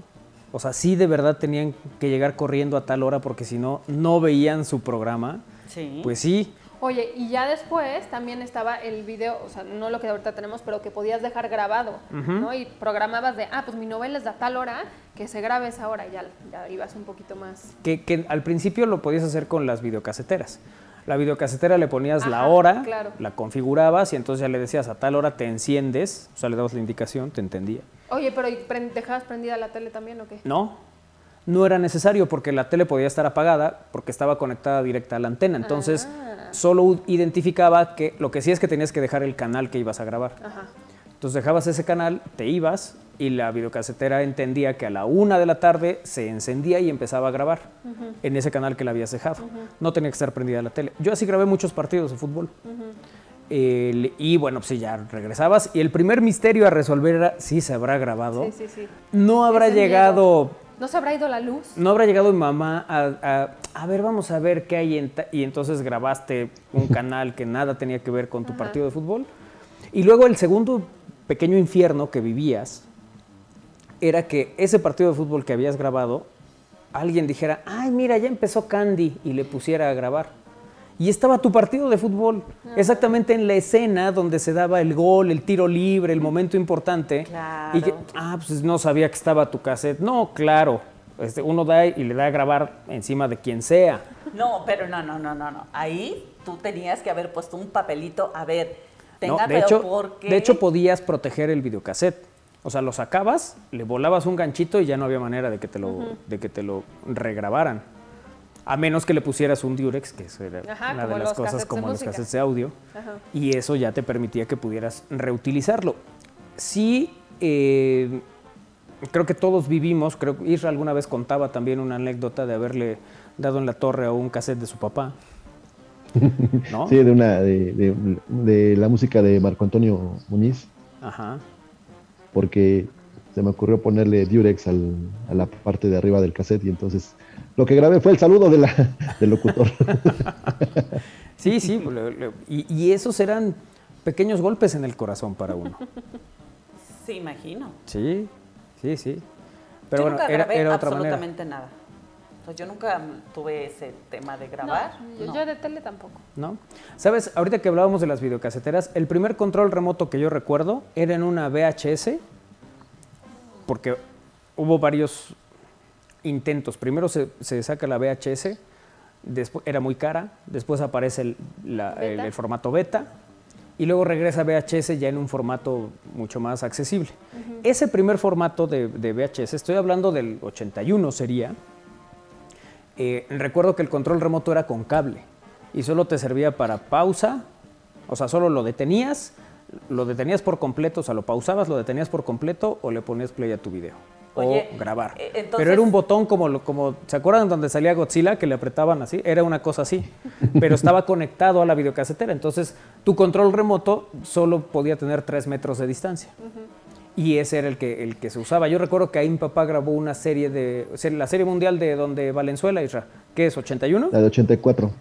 [SPEAKER 1] O sea, sí de verdad tenían que llegar corriendo a tal hora porque si no, no veían su programa.
[SPEAKER 3] Sí.
[SPEAKER 1] Pues sí,
[SPEAKER 2] Oye, y ya después también estaba el video, o sea, no lo que ahorita tenemos, pero que podías dejar grabado, ¿no? Y programabas de, pues mi novela es de a tal hora, que se grabe esa hora, y ya ibas un poquito más.
[SPEAKER 1] que al principio lo podías hacer con las videocaseteras. La videocasetera le ponías la
[SPEAKER 2] Ajá,
[SPEAKER 1] hora,
[SPEAKER 2] claro.
[SPEAKER 1] la configurabas y entonces ya le decías a tal hora te enciendes, o sea, le dabas la indicación, te entendía.
[SPEAKER 2] Oye, pero ¿y dejabas prendida la tele también o qué?
[SPEAKER 1] No era necesario porque la tele podía estar apagada porque estaba conectada directa a la antena. Entonces, solo identificaba que lo que sí es que tenías que dejar el canal que ibas a grabar.
[SPEAKER 2] Ajá.
[SPEAKER 1] Entonces dejabas ese canal, te ibas y la videocasetera entendía que a la 1 de la tarde se encendía y empezaba a grabar en ese canal que la habías dejado. No tenía que estar prendida la tele. Yo así grabé muchos partidos de fútbol. Y bueno, pues sí, ya regresabas. Y el primer misterio a resolver era si se habrá grabado.
[SPEAKER 2] Sí.
[SPEAKER 1] No habrá
[SPEAKER 2] Ese
[SPEAKER 1] llegado...
[SPEAKER 2] ¿No se habrá ido la luz?
[SPEAKER 1] No habrá llegado mi mamá a ver, vamos a ver qué hay y entonces grabaste un canal que nada tenía que ver con tu partido de fútbol. Y luego el segundo pequeño infierno que vivías era que ese partido de fútbol que habías grabado, alguien dijera, ay, mira, ya empezó Candy, y le pusiera a grabar. Y estaba tu partido de fútbol, exactamente en la escena donde se daba el gol, el tiro libre, el momento importante.
[SPEAKER 3] Claro.
[SPEAKER 1] Y que, pues no sabía que estaba tu cassette. No, claro, uno da y le da a grabar encima de quien sea.
[SPEAKER 3] No, pero no. Ahí tú tenías que haber puesto un papelito, a ver,
[SPEAKER 1] No,
[SPEAKER 3] tenga
[SPEAKER 1] de
[SPEAKER 3] cuidado porque...
[SPEAKER 1] hecho, podías proteger el videocassette. O sea, lo sacabas, le volabas un ganchito y ya no había manera de que te lo regrabaran. A menos que le pusieras un Durex, que eso era
[SPEAKER 2] Ajá,
[SPEAKER 1] una
[SPEAKER 2] como
[SPEAKER 1] de las
[SPEAKER 2] los
[SPEAKER 1] cosas
[SPEAKER 2] cassettes de
[SPEAKER 1] como los
[SPEAKER 2] música.
[SPEAKER 1] cassettes de audio.
[SPEAKER 2] Ajá.
[SPEAKER 1] Y eso ya te permitía que pudieras reutilizarlo. Sí, creo que todos vivimos, creo que Isra alguna vez contaba también una anécdota de haberle dado en la torre a un cassette de su papá. ¿No?
[SPEAKER 5] Sí, de la música de Marco Antonio Muñiz,
[SPEAKER 1] Ajá.
[SPEAKER 5] porque se me ocurrió ponerle Durex a la parte de arriba del cassette y entonces lo que grabé fue el saludo del locutor.
[SPEAKER 1] Sí, y esos eran pequeños golpes en el corazón para uno.
[SPEAKER 3] Sí, imagino.
[SPEAKER 1] Sí. Pero
[SPEAKER 3] Yo
[SPEAKER 1] bueno,
[SPEAKER 3] nunca grabé
[SPEAKER 1] era otra manera.
[SPEAKER 3] absolutamente nada. O sea, yo nunca tuve ese tema de grabar.
[SPEAKER 2] No, yo de tele tampoco.
[SPEAKER 1] ¿No? ¿Sabes? Ahorita que hablábamos de las videocaseteras, el primer control remoto que yo recuerdo era en una VHS, porque hubo varios intentos. Primero se saca la VHS, después era muy cara, después aparece el formato beta, y luego regresa VHS ya en un formato mucho más accesible. Ese primer formato de VHS, estoy hablando del 81 sería, recuerdo que el control remoto era con cable y solo te servía para pausa, o sea, solo lo detenías por completo, o sea, lo pausabas, lo detenías por completo o le ponías play a tu video.
[SPEAKER 3] Oye,
[SPEAKER 1] o grabar.
[SPEAKER 3] entonces-
[SPEAKER 1] Pero era un botón como, ¿se acuerdan donde salía Godzilla que le apretaban así? Era una cosa así, pero estaba conectado a la videocasetera. Entonces, tu control remoto solo podía tener 3 metros de distancia. Y ese era el que se usaba. Yo recuerdo que ahí mi papá grabó una la serie mundial de donde Valenzuela, Isra, ¿qué es? ¿81?
[SPEAKER 5] La de 84.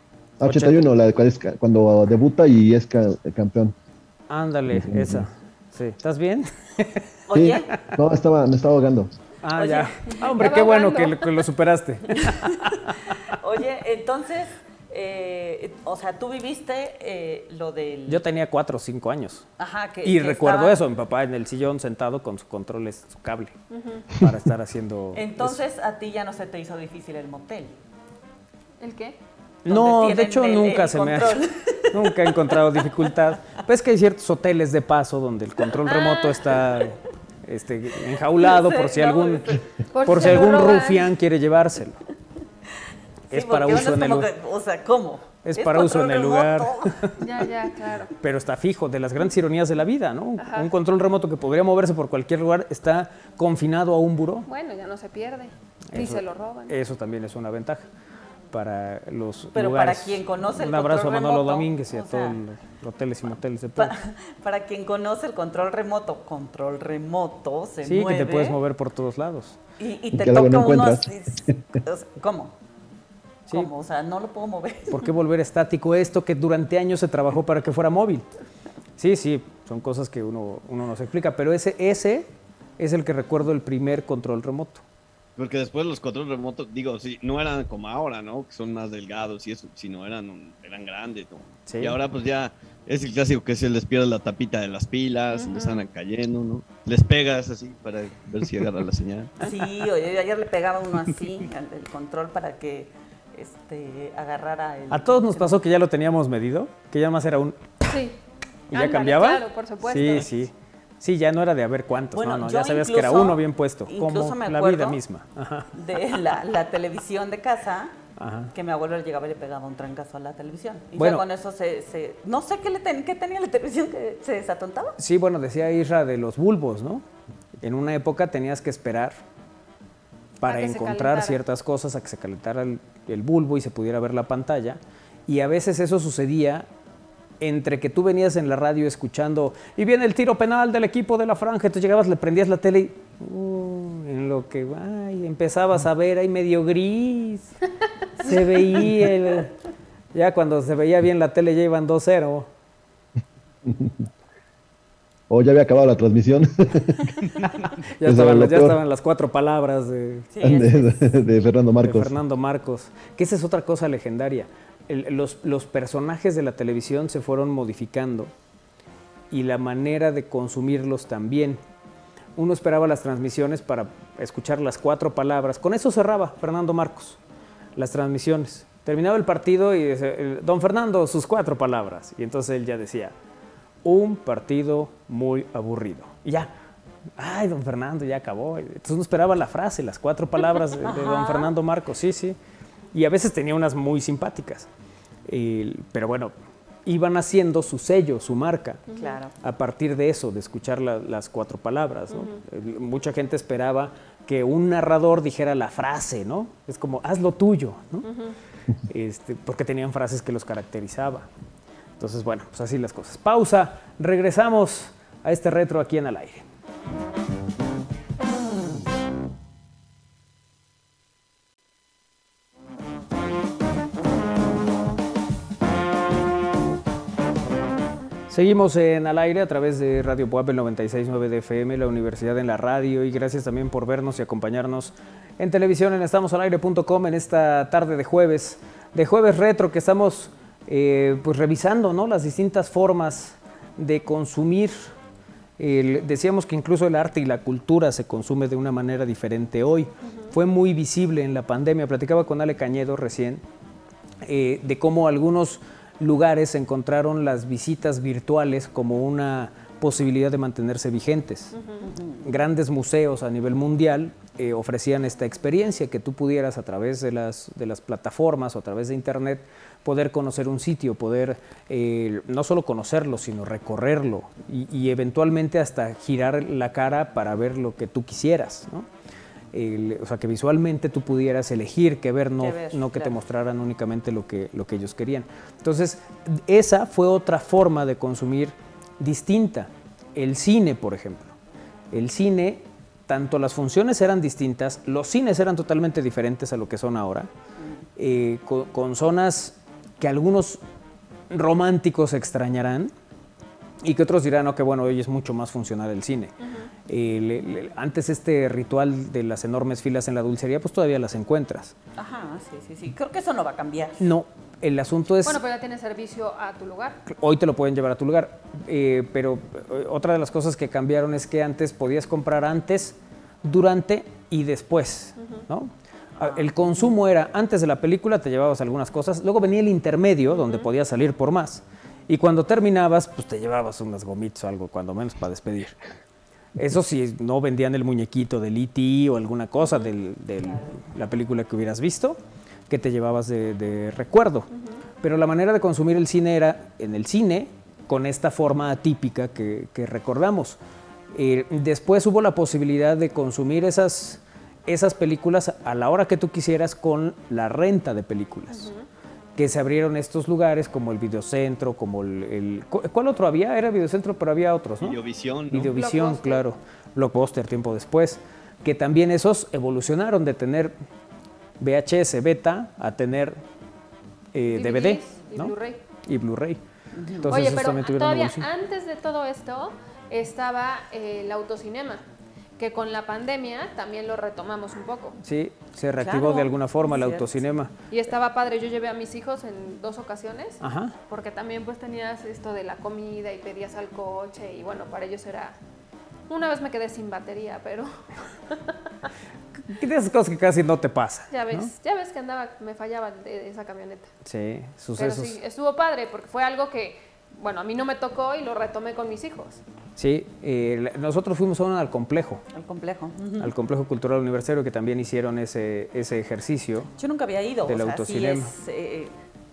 [SPEAKER 5] 81, la de cuando debuta y es campeón.
[SPEAKER 1] Ándale, esa. Sí. ¿Estás bien?
[SPEAKER 3] Oye,
[SPEAKER 5] Sí, no, me estaba ahogando.
[SPEAKER 3] Oye,
[SPEAKER 1] Ya. Hombre,
[SPEAKER 2] estaba
[SPEAKER 1] qué bueno
[SPEAKER 2] ahogando.
[SPEAKER 1] que lo superaste.
[SPEAKER 3] oye, entonces, o sea, tú viviste lo del...
[SPEAKER 1] Yo tenía 4 o 5 años.
[SPEAKER 3] Ajá, que
[SPEAKER 1] Y
[SPEAKER 3] que
[SPEAKER 1] recuerdo
[SPEAKER 3] estaba-
[SPEAKER 1] eso, mi papá en el sillón sentado con su control, su cable, para estar haciendo...
[SPEAKER 3] Entonces, a ti ya no se te hizo difícil el motel.
[SPEAKER 2] ¿El qué?
[SPEAKER 1] No,
[SPEAKER 3] donde
[SPEAKER 1] de hecho
[SPEAKER 3] tienen
[SPEAKER 1] nunca
[SPEAKER 3] el
[SPEAKER 1] se me ha
[SPEAKER 3] control.
[SPEAKER 1] nunca he encontrado dificultad. Pues que hay ciertos hoteles de paso donde el control remoto está enjaulado por si
[SPEAKER 3] No,
[SPEAKER 1] algún
[SPEAKER 2] Por si se lo
[SPEAKER 1] algún
[SPEAKER 2] roban.
[SPEAKER 1] rufián quiere llevárselo.
[SPEAKER 3] Sí,
[SPEAKER 1] Es para
[SPEAKER 3] porque
[SPEAKER 1] uso
[SPEAKER 3] uno
[SPEAKER 1] en el
[SPEAKER 3] como
[SPEAKER 1] lugar.
[SPEAKER 3] que, o sea, ¿cómo?
[SPEAKER 1] Es para uso en el lugar.
[SPEAKER 3] remoto.
[SPEAKER 2] Ya, claro.
[SPEAKER 1] Pero está fijo, de las grandes ironías de la vida, ¿no? Un control remoto que podría moverse por cualquier lugar está confinado a un buró.
[SPEAKER 2] Bueno, ya no se pierde. Ni se lo roban.
[SPEAKER 1] Eso también es una ventaja. para los
[SPEAKER 3] Pero
[SPEAKER 1] lugares.
[SPEAKER 3] para quien conoce el
[SPEAKER 1] Un abrazo a
[SPEAKER 3] control
[SPEAKER 1] Manolo
[SPEAKER 3] remoto,
[SPEAKER 1] Domínguez y a
[SPEAKER 3] o
[SPEAKER 1] todos
[SPEAKER 3] sea,
[SPEAKER 1] los hoteles y moteles de todo.
[SPEAKER 3] Para quien conoce el control remoto se
[SPEAKER 1] Sí,
[SPEAKER 3] mueve.
[SPEAKER 1] que te puedes mover por todos lados.
[SPEAKER 3] Y
[SPEAKER 5] Y
[SPEAKER 3] te
[SPEAKER 5] que luego
[SPEAKER 3] toca
[SPEAKER 5] no
[SPEAKER 3] uno
[SPEAKER 5] encuentras.
[SPEAKER 3] así. O sea, ¿cómo?
[SPEAKER 1] Sí.
[SPEAKER 3] ¿Cómo? O sea, no lo puedo mover.
[SPEAKER 1] ¿Por qué volver estático esto que durante años se trabajó para que fuera móvil? Sí, son cosas que uno no se explica, pero ese es el que recuerdo el primer control remoto.
[SPEAKER 4] Porque después los controles remotos, digo, sí, no eran como ahora, ¿no? Que son más delgados y eso, sino eran grandes, ¿no?
[SPEAKER 1] Sí.
[SPEAKER 4] Y ahora pues ya es el clásico que se les pierde la tapita de las pilas, les están cayendo, ¿no? Les pegas así para ver si agarra la señal.
[SPEAKER 3] Sí, oye, ayer le pegaba uno así al del control para que agarrara el...
[SPEAKER 1] A todos nos pasó que ya lo teníamos medido, que ya más era un...
[SPEAKER 2] Sí.
[SPEAKER 1] ¿Y ya
[SPEAKER 2] Ándale,
[SPEAKER 1] cambiaba?
[SPEAKER 2] Claro, por supuesto.
[SPEAKER 1] Sí, sí. Sí, ya no era de a ver cuántos,
[SPEAKER 3] Bueno,
[SPEAKER 1] no,
[SPEAKER 3] yo
[SPEAKER 1] ya sabías que era
[SPEAKER 3] incluso-
[SPEAKER 1] uno bien puesto,
[SPEAKER 3] incluso
[SPEAKER 1] como
[SPEAKER 3] me
[SPEAKER 1] la
[SPEAKER 3] acuerdo
[SPEAKER 1] vida misma. Ajá.
[SPEAKER 3] de la televisión de casa,
[SPEAKER 1] Ajá.
[SPEAKER 3] que mi abuelo llegaba y le pegaba un trancazo a la televisión. Y
[SPEAKER 1] Bueno.
[SPEAKER 3] ya con eso no sé qué tenía la televisión que se desatontaba.
[SPEAKER 1] Sí, bueno, decía Isra de los bulbos, ¿no? En una época tenías que esperar para
[SPEAKER 2] A que se
[SPEAKER 1] encontrar
[SPEAKER 2] calentara.
[SPEAKER 1] ciertas cosas, a que se calentara el bulbo y se pudiera ver la pantalla. Y a veces eso sucedía entre que tú venías en la radio escuchando y viene el tiro penal del equipo de la franja, entonces llegabas, le prendías la tele y en lo que empezabas a ver ahí medio gris, se veía, ya cuando se veía bien la tele ya iban 2-0.
[SPEAKER 5] O ya había acabado la transmisión
[SPEAKER 1] Ya
[SPEAKER 5] Eso era lo
[SPEAKER 1] ya
[SPEAKER 5] peor.
[SPEAKER 1] estaban las 4 palabras de
[SPEAKER 3] Sí,
[SPEAKER 5] de Fernando Marcos.
[SPEAKER 1] de Fernando Marcos, que esa es otra cosa legendaria. Los personajes de la televisión se fueron modificando y la manera de consumirlos también. Uno esperaba las transmisiones para escuchar las 4 palabras. Con eso cerraba Fernando Marcos las transmisiones. Terminaba el partido y decía, don Fernando, sus 4 palabras. Y entonces él ya decía, un partido muy aburrido. Y ya, ay, don Fernando, ya acabó. Entonces uno esperaba la frase, las 4 palabras de don Fernando Marcos. Sí, sí. Y a veces tenía unas muy simpáticas. Pero bueno, iban haciendo su sello, su marca,
[SPEAKER 3] claro.
[SPEAKER 1] a partir de eso, de escuchar las 4 palabras, ¿no? Mucha gente esperaba que un narrador dijera la frase, ¿no? Es como, haz lo tuyo, ¿no? Porque tenían frases que los caracterizaba. Entonces, bueno, pues así las cosas. Pausa, regresamos a este retro aquí en Al Aire. Seguimos en Al Aire a través de Radio Puebla 96.9 de FM, la Universidad en la Radio, y gracias también por vernos y acompañarnos en televisión en estamosalaire.com en esta tarde de jueves retro, que estamos pues revisando, ¿no?, las distintas formas de consumir. Decíamos que incluso el arte y la cultura se consume de una manera diferente hoy. Fue muy visible en la pandemia. Platicaba con Ale Cañedo recién de cómo algunos lugares encontraron las visitas virtuales como una posibilidad de mantenerse vigentes. Grandes museos a nivel mundial ofrecían esta experiencia, que tú pudieras a través de las plataformas o a través de internet poder conocer un sitio, poder no solo conocerlo, sino recorrerlo y eventualmente hasta girar la cara para ver lo que tú quisieras, ¿no? O sea, que visualmente tú pudieras elegir qué ver, no que
[SPEAKER 3] claro,
[SPEAKER 1] te mostraran únicamente lo que ellos querían. Entonces, esa fue otra forma de consumir distinta. El cine, por ejemplo. El cine, tanto las funciones eran distintas, los cines eran totalmente diferentes a lo que son ahora, con zonas que algunos románticos extrañarán y que otros dirán, no, que bueno, hoy es mucho más funcional el cine. Antes este ritual de las enormes filas en la dulcería, pues todavía las encuentras.
[SPEAKER 3] Ajá, sí. Creo que eso no va a cambiar.
[SPEAKER 1] No, el asunto es...
[SPEAKER 2] Bueno, pero ya tienes servicio a tu lugar.
[SPEAKER 1] Hoy te lo pueden llevar a tu lugar, pero otra de las cosas que cambiaron es que antes podías comprar antes, durante y después, ¿no? El consumo era, antes de la película te llevabas algunas cosas, luego venía el intermedio, donde podías salir por más, y cuando terminabas, pues te llevabas unas gomitas o algo, cuando menos para despedir. Eso sí, no vendían el muñequito del E.T. o alguna cosa de la película que hubieras visto, que te llevabas de recuerdo. Pero la manera de consumir el cine era en el cine, con esta forma atípica que recordamos. Después hubo la posibilidad de consumir esas esas películas a la hora que tú quisieras con la renta de películas. Que se abrieron estos lugares como el Videocentro, como ¿cuál otro había? Era Videocentro, pero había otros, ¿no?
[SPEAKER 4] Videovisión, ¿no?
[SPEAKER 1] Videovisión,
[SPEAKER 2] Blockbuster.
[SPEAKER 1] claro. Blockbuster, tiempo después. Que también esos evolucionaron de tener VHS beta a tener DVD,
[SPEAKER 2] DVDs y
[SPEAKER 1] ¿no?
[SPEAKER 2] Blu-ray.
[SPEAKER 1] Y Blu-ray. Entonces,
[SPEAKER 2] Oye,
[SPEAKER 1] esos
[SPEAKER 2] pero
[SPEAKER 1] también tuvieron
[SPEAKER 2] todavía
[SPEAKER 1] evolución.
[SPEAKER 2] antes de todo esto estaba el autocinema, que con la pandemia también lo retomamos un poco.
[SPEAKER 1] Sí, se reactivó
[SPEAKER 3] Claro,
[SPEAKER 1] de alguna forma el
[SPEAKER 3] cierto.
[SPEAKER 1] autocinema.
[SPEAKER 2] Y estaba padre, yo llevé a mis hijos en 2 ocasiones,
[SPEAKER 1] Ajá.
[SPEAKER 2] porque también pues tenías esto de la comida y pedías al coche y bueno, para ellos era... Una vez me quedé sin batería, pero
[SPEAKER 1] De esas cosas que casi no te pasa.
[SPEAKER 2] ya ves,
[SPEAKER 1] ¿no?
[SPEAKER 2] ya ves que me fallaba de esa camioneta.
[SPEAKER 1] Sí,
[SPEAKER 2] Pero
[SPEAKER 1] sucesos.
[SPEAKER 2] sí, estuvo padre porque fue algo que, bueno, a mí no me tocó y lo retomé con mis hijos.
[SPEAKER 1] Sí, nosotros fuimos al complejo.
[SPEAKER 3] El complejo.
[SPEAKER 1] Al complejo cultural universitario, que también hicieron ese ejercicio.
[SPEAKER 3] Yo nunca había ido.
[SPEAKER 1] Del
[SPEAKER 3] o sea,
[SPEAKER 1] autocinema.
[SPEAKER 3] sí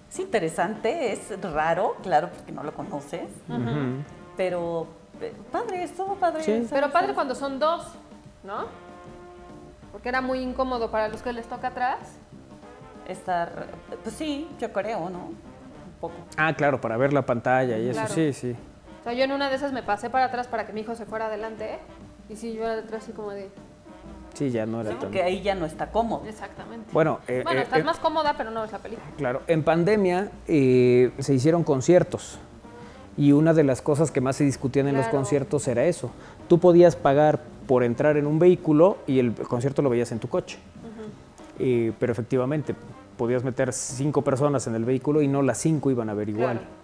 [SPEAKER 3] es interesante, es raro, claro, porque no lo conoces. Pero padre, estuvo padre.
[SPEAKER 1] Sí.
[SPEAKER 2] Pero padre cuando son 2, ¿no? Porque era muy incómodo para los que les toca atrás.
[SPEAKER 3] Estar, pues sí, yo creo, ¿no? Un poco.
[SPEAKER 1] Ah, claro, para ver la pantalla y eso,
[SPEAKER 2] Claro.
[SPEAKER 1] sí, sí.
[SPEAKER 2] O sea, yo en una de esas me pasé para atrás para que mi hijo se fuera adelante. Y sí, yo era detrás así como de...
[SPEAKER 1] Sí, ya no era
[SPEAKER 3] Sí,
[SPEAKER 1] tan...
[SPEAKER 3] porque ahí ya no está cómodo.
[SPEAKER 2] Exactamente.
[SPEAKER 1] Bueno,
[SPEAKER 2] Estás más cómoda, pero no es la película.
[SPEAKER 1] claro, en pandemia se hicieron conciertos y una de las cosas que más se discutían en los
[SPEAKER 2] Claro.
[SPEAKER 1] conciertos era eso. Tú podías pagar por entrar en un vehículo y el concierto lo veías en tu coche. Pero efectivamente, podías meter 5 personas en el vehículo y no las 5 iban a ver igual.
[SPEAKER 2] Claro.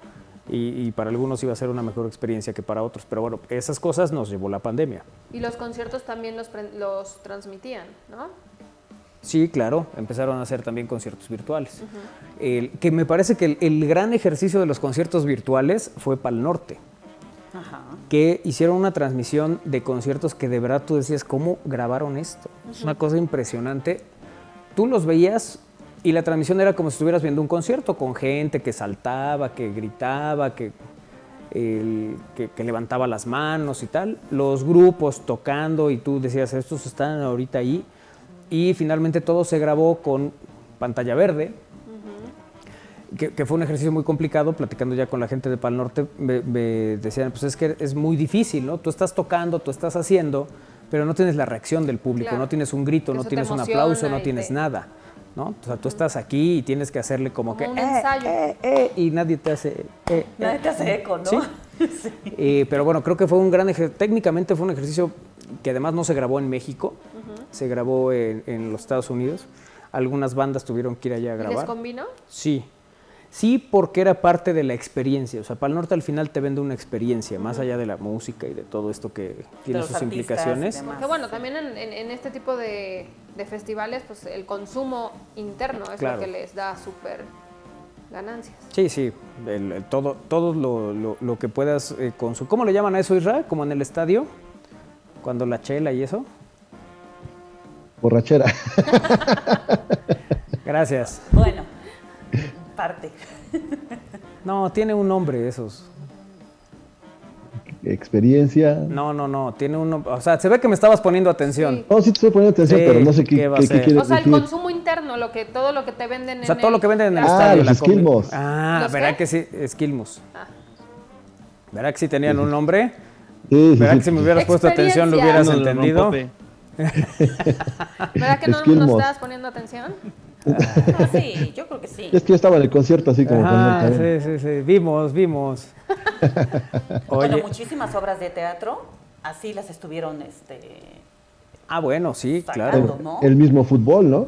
[SPEAKER 1] Y para algunos iba a ser una mejor experiencia que para otros. Pero bueno, esas cosas nos llevó la pandemia.
[SPEAKER 2] Y los conciertos también los transmitían, ¿no?
[SPEAKER 1] Sí, claro, empezaron a hacer también conciertos virtuales. Que me parece que el gran ejercicio de los conciertos virtuales fue Pal Norte,
[SPEAKER 3] Ajá.
[SPEAKER 1] que hicieron una transmisión de conciertos que de verdad tú decías, ¿cómo grabaron esto? Es una cosa impresionante. Tú los veías y la transmisión era como si estuvieras viendo un concierto con gente que saltaba, que gritaba, que levantaba las manos y tal. Los grupos tocando y tú decías, estos están ahorita ahí. Y finalmente todo se grabó con pantalla verde, que fue un ejercicio muy complicado. Platicando ya con la gente de Pal Norte, me decían, pues es que es muy difícil, ¿no? Tú estás tocando, tú estás haciendo, pero no tienes la reacción del público,
[SPEAKER 2] Claro.
[SPEAKER 1] no tienes un grito,
[SPEAKER 2] Que
[SPEAKER 1] no
[SPEAKER 2] eso te
[SPEAKER 1] tienes un
[SPEAKER 2] emociona
[SPEAKER 1] aplauso, no
[SPEAKER 2] y
[SPEAKER 1] tienes
[SPEAKER 2] te-
[SPEAKER 1] nada, ¿no? O sea, tú estás aquí y tienes que hacerle como
[SPEAKER 2] Como
[SPEAKER 1] que...
[SPEAKER 2] un ensayo.
[SPEAKER 1] y nadie te hace...
[SPEAKER 3] Nadie te hace eco, ¿no?
[SPEAKER 1] Sí. Pero bueno, creo que fue un gran ejercicio. Técnicamente fue un ejercicio que además no se grabó en México, se grabó en los Estados Unidos. Algunas bandas tuvieron que ir allá a
[SPEAKER 2] ¿Y les
[SPEAKER 1] grabar.
[SPEAKER 2] combinó?
[SPEAKER 1] Sí. Sí, porque era parte de la experiencia. O sea, Pal Norte al final te vende una experiencia, más allá de la música y de todo esto que tiene
[SPEAKER 3] los
[SPEAKER 1] sus
[SPEAKER 3] artistas y
[SPEAKER 1] implicaciones.
[SPEAKER 3] demás.
[SPEAKER 2] Porque bueno, también en este tipo de festivales, pues el consumo interno es
[SPEAKER 1] Claro.
[SPEAKER 2] lo que les da súper ganancias.
[SPEAKER 1] Sí, sí, todo lo que puedas consumir. ¿Cómo le llaman a eso, Isra? ¿Como en el estadio? Cuando la chela y eso.
[SPEAKER 5] Borrachera.
[SPEAKER 1] Gracias.
[SPEAKER 3] Bueno, parte.
[SPEAKER 1] No, tiene un nombre esos.
[SPEAKER 5] Experiencia.
[SPEAKER 1] No, tiene un nombre. O sea, se ve que me estabas poniendo atención.
[SPEAKER 2] Sí.
[SPEAKER 5] No, sí te estoy poniendo atención,
[SPEAKER 1] Sí,
[SPEAKER 5] pero no sé
[SPEAKER 1] ¿qué
[SPEAKER 5] qué
[SPEAKER 1] va a ser?
[SPEAKER 5] quieres
[SPEAKER 2] O sea, el
[SPEAKER 5] decir.
[SPEAKER 2] consumo interno, todo lo que te venden
[SPEAKER 1] O sea,
[SPEAKER 2] en
[SPEAKER 1] todo lo que venden en el
[SPEAKER 5] Ah,
[SPEAKER 1] estadio.
[SPEAKER 5] los
[SPEAKER 1] la combi.
[SPEAKER 5] esquilmos.
[SPEAKER 1] Ah,
[SPEAKER 2] ¿Los
[SPEAKER 1] ¿verdad
[SPEAKER 2] qué?
[SPEAKER 1] que sí? Esquilmos.
[SPEAKER 2] Ah.
[SPEAKER 1] ¿Verdad que sí tenían un nombre?
[SPEAKER 5] Sí, sí,
[SPEAKER 1] ¿Verdad
[SPEAKER 5] sí.
[SPEAKER 1] que si me hubieras puesto atención lo hubieras
[SPEAKER 4] No, no, no,
[SPEAKER 1] entendido?
[SPEAKER 4] Pope.
[SPEAKER 2] ¿Verdad que no nos
[SPEAKER 5] Esquilmos.
[SPEAKER 2] estabas poniendo atención?
[SPEAKER 3] Ah, sí, yo creo que sí.
[SPEAKER 5] Es que yo estaba en el concierto así como
[SPEAKER 1] Ah,
[SPEAKER 5] con él también.
[SPEAKER 1] sí. Vimos.
[SPEAKER 3] Bueno,
[SPEAKER 1] Oye,
[SPEAKER 3] muchísimas obras de teatro así las estuvieron
[SPEAKER 1] bueno, sí,
[SPEAKER 3] sacando,
[SPEAKER 1] claro.
[SPEAKER 3] ¿no?
[SPEAKER 5] El mismo fútbol, ¿no?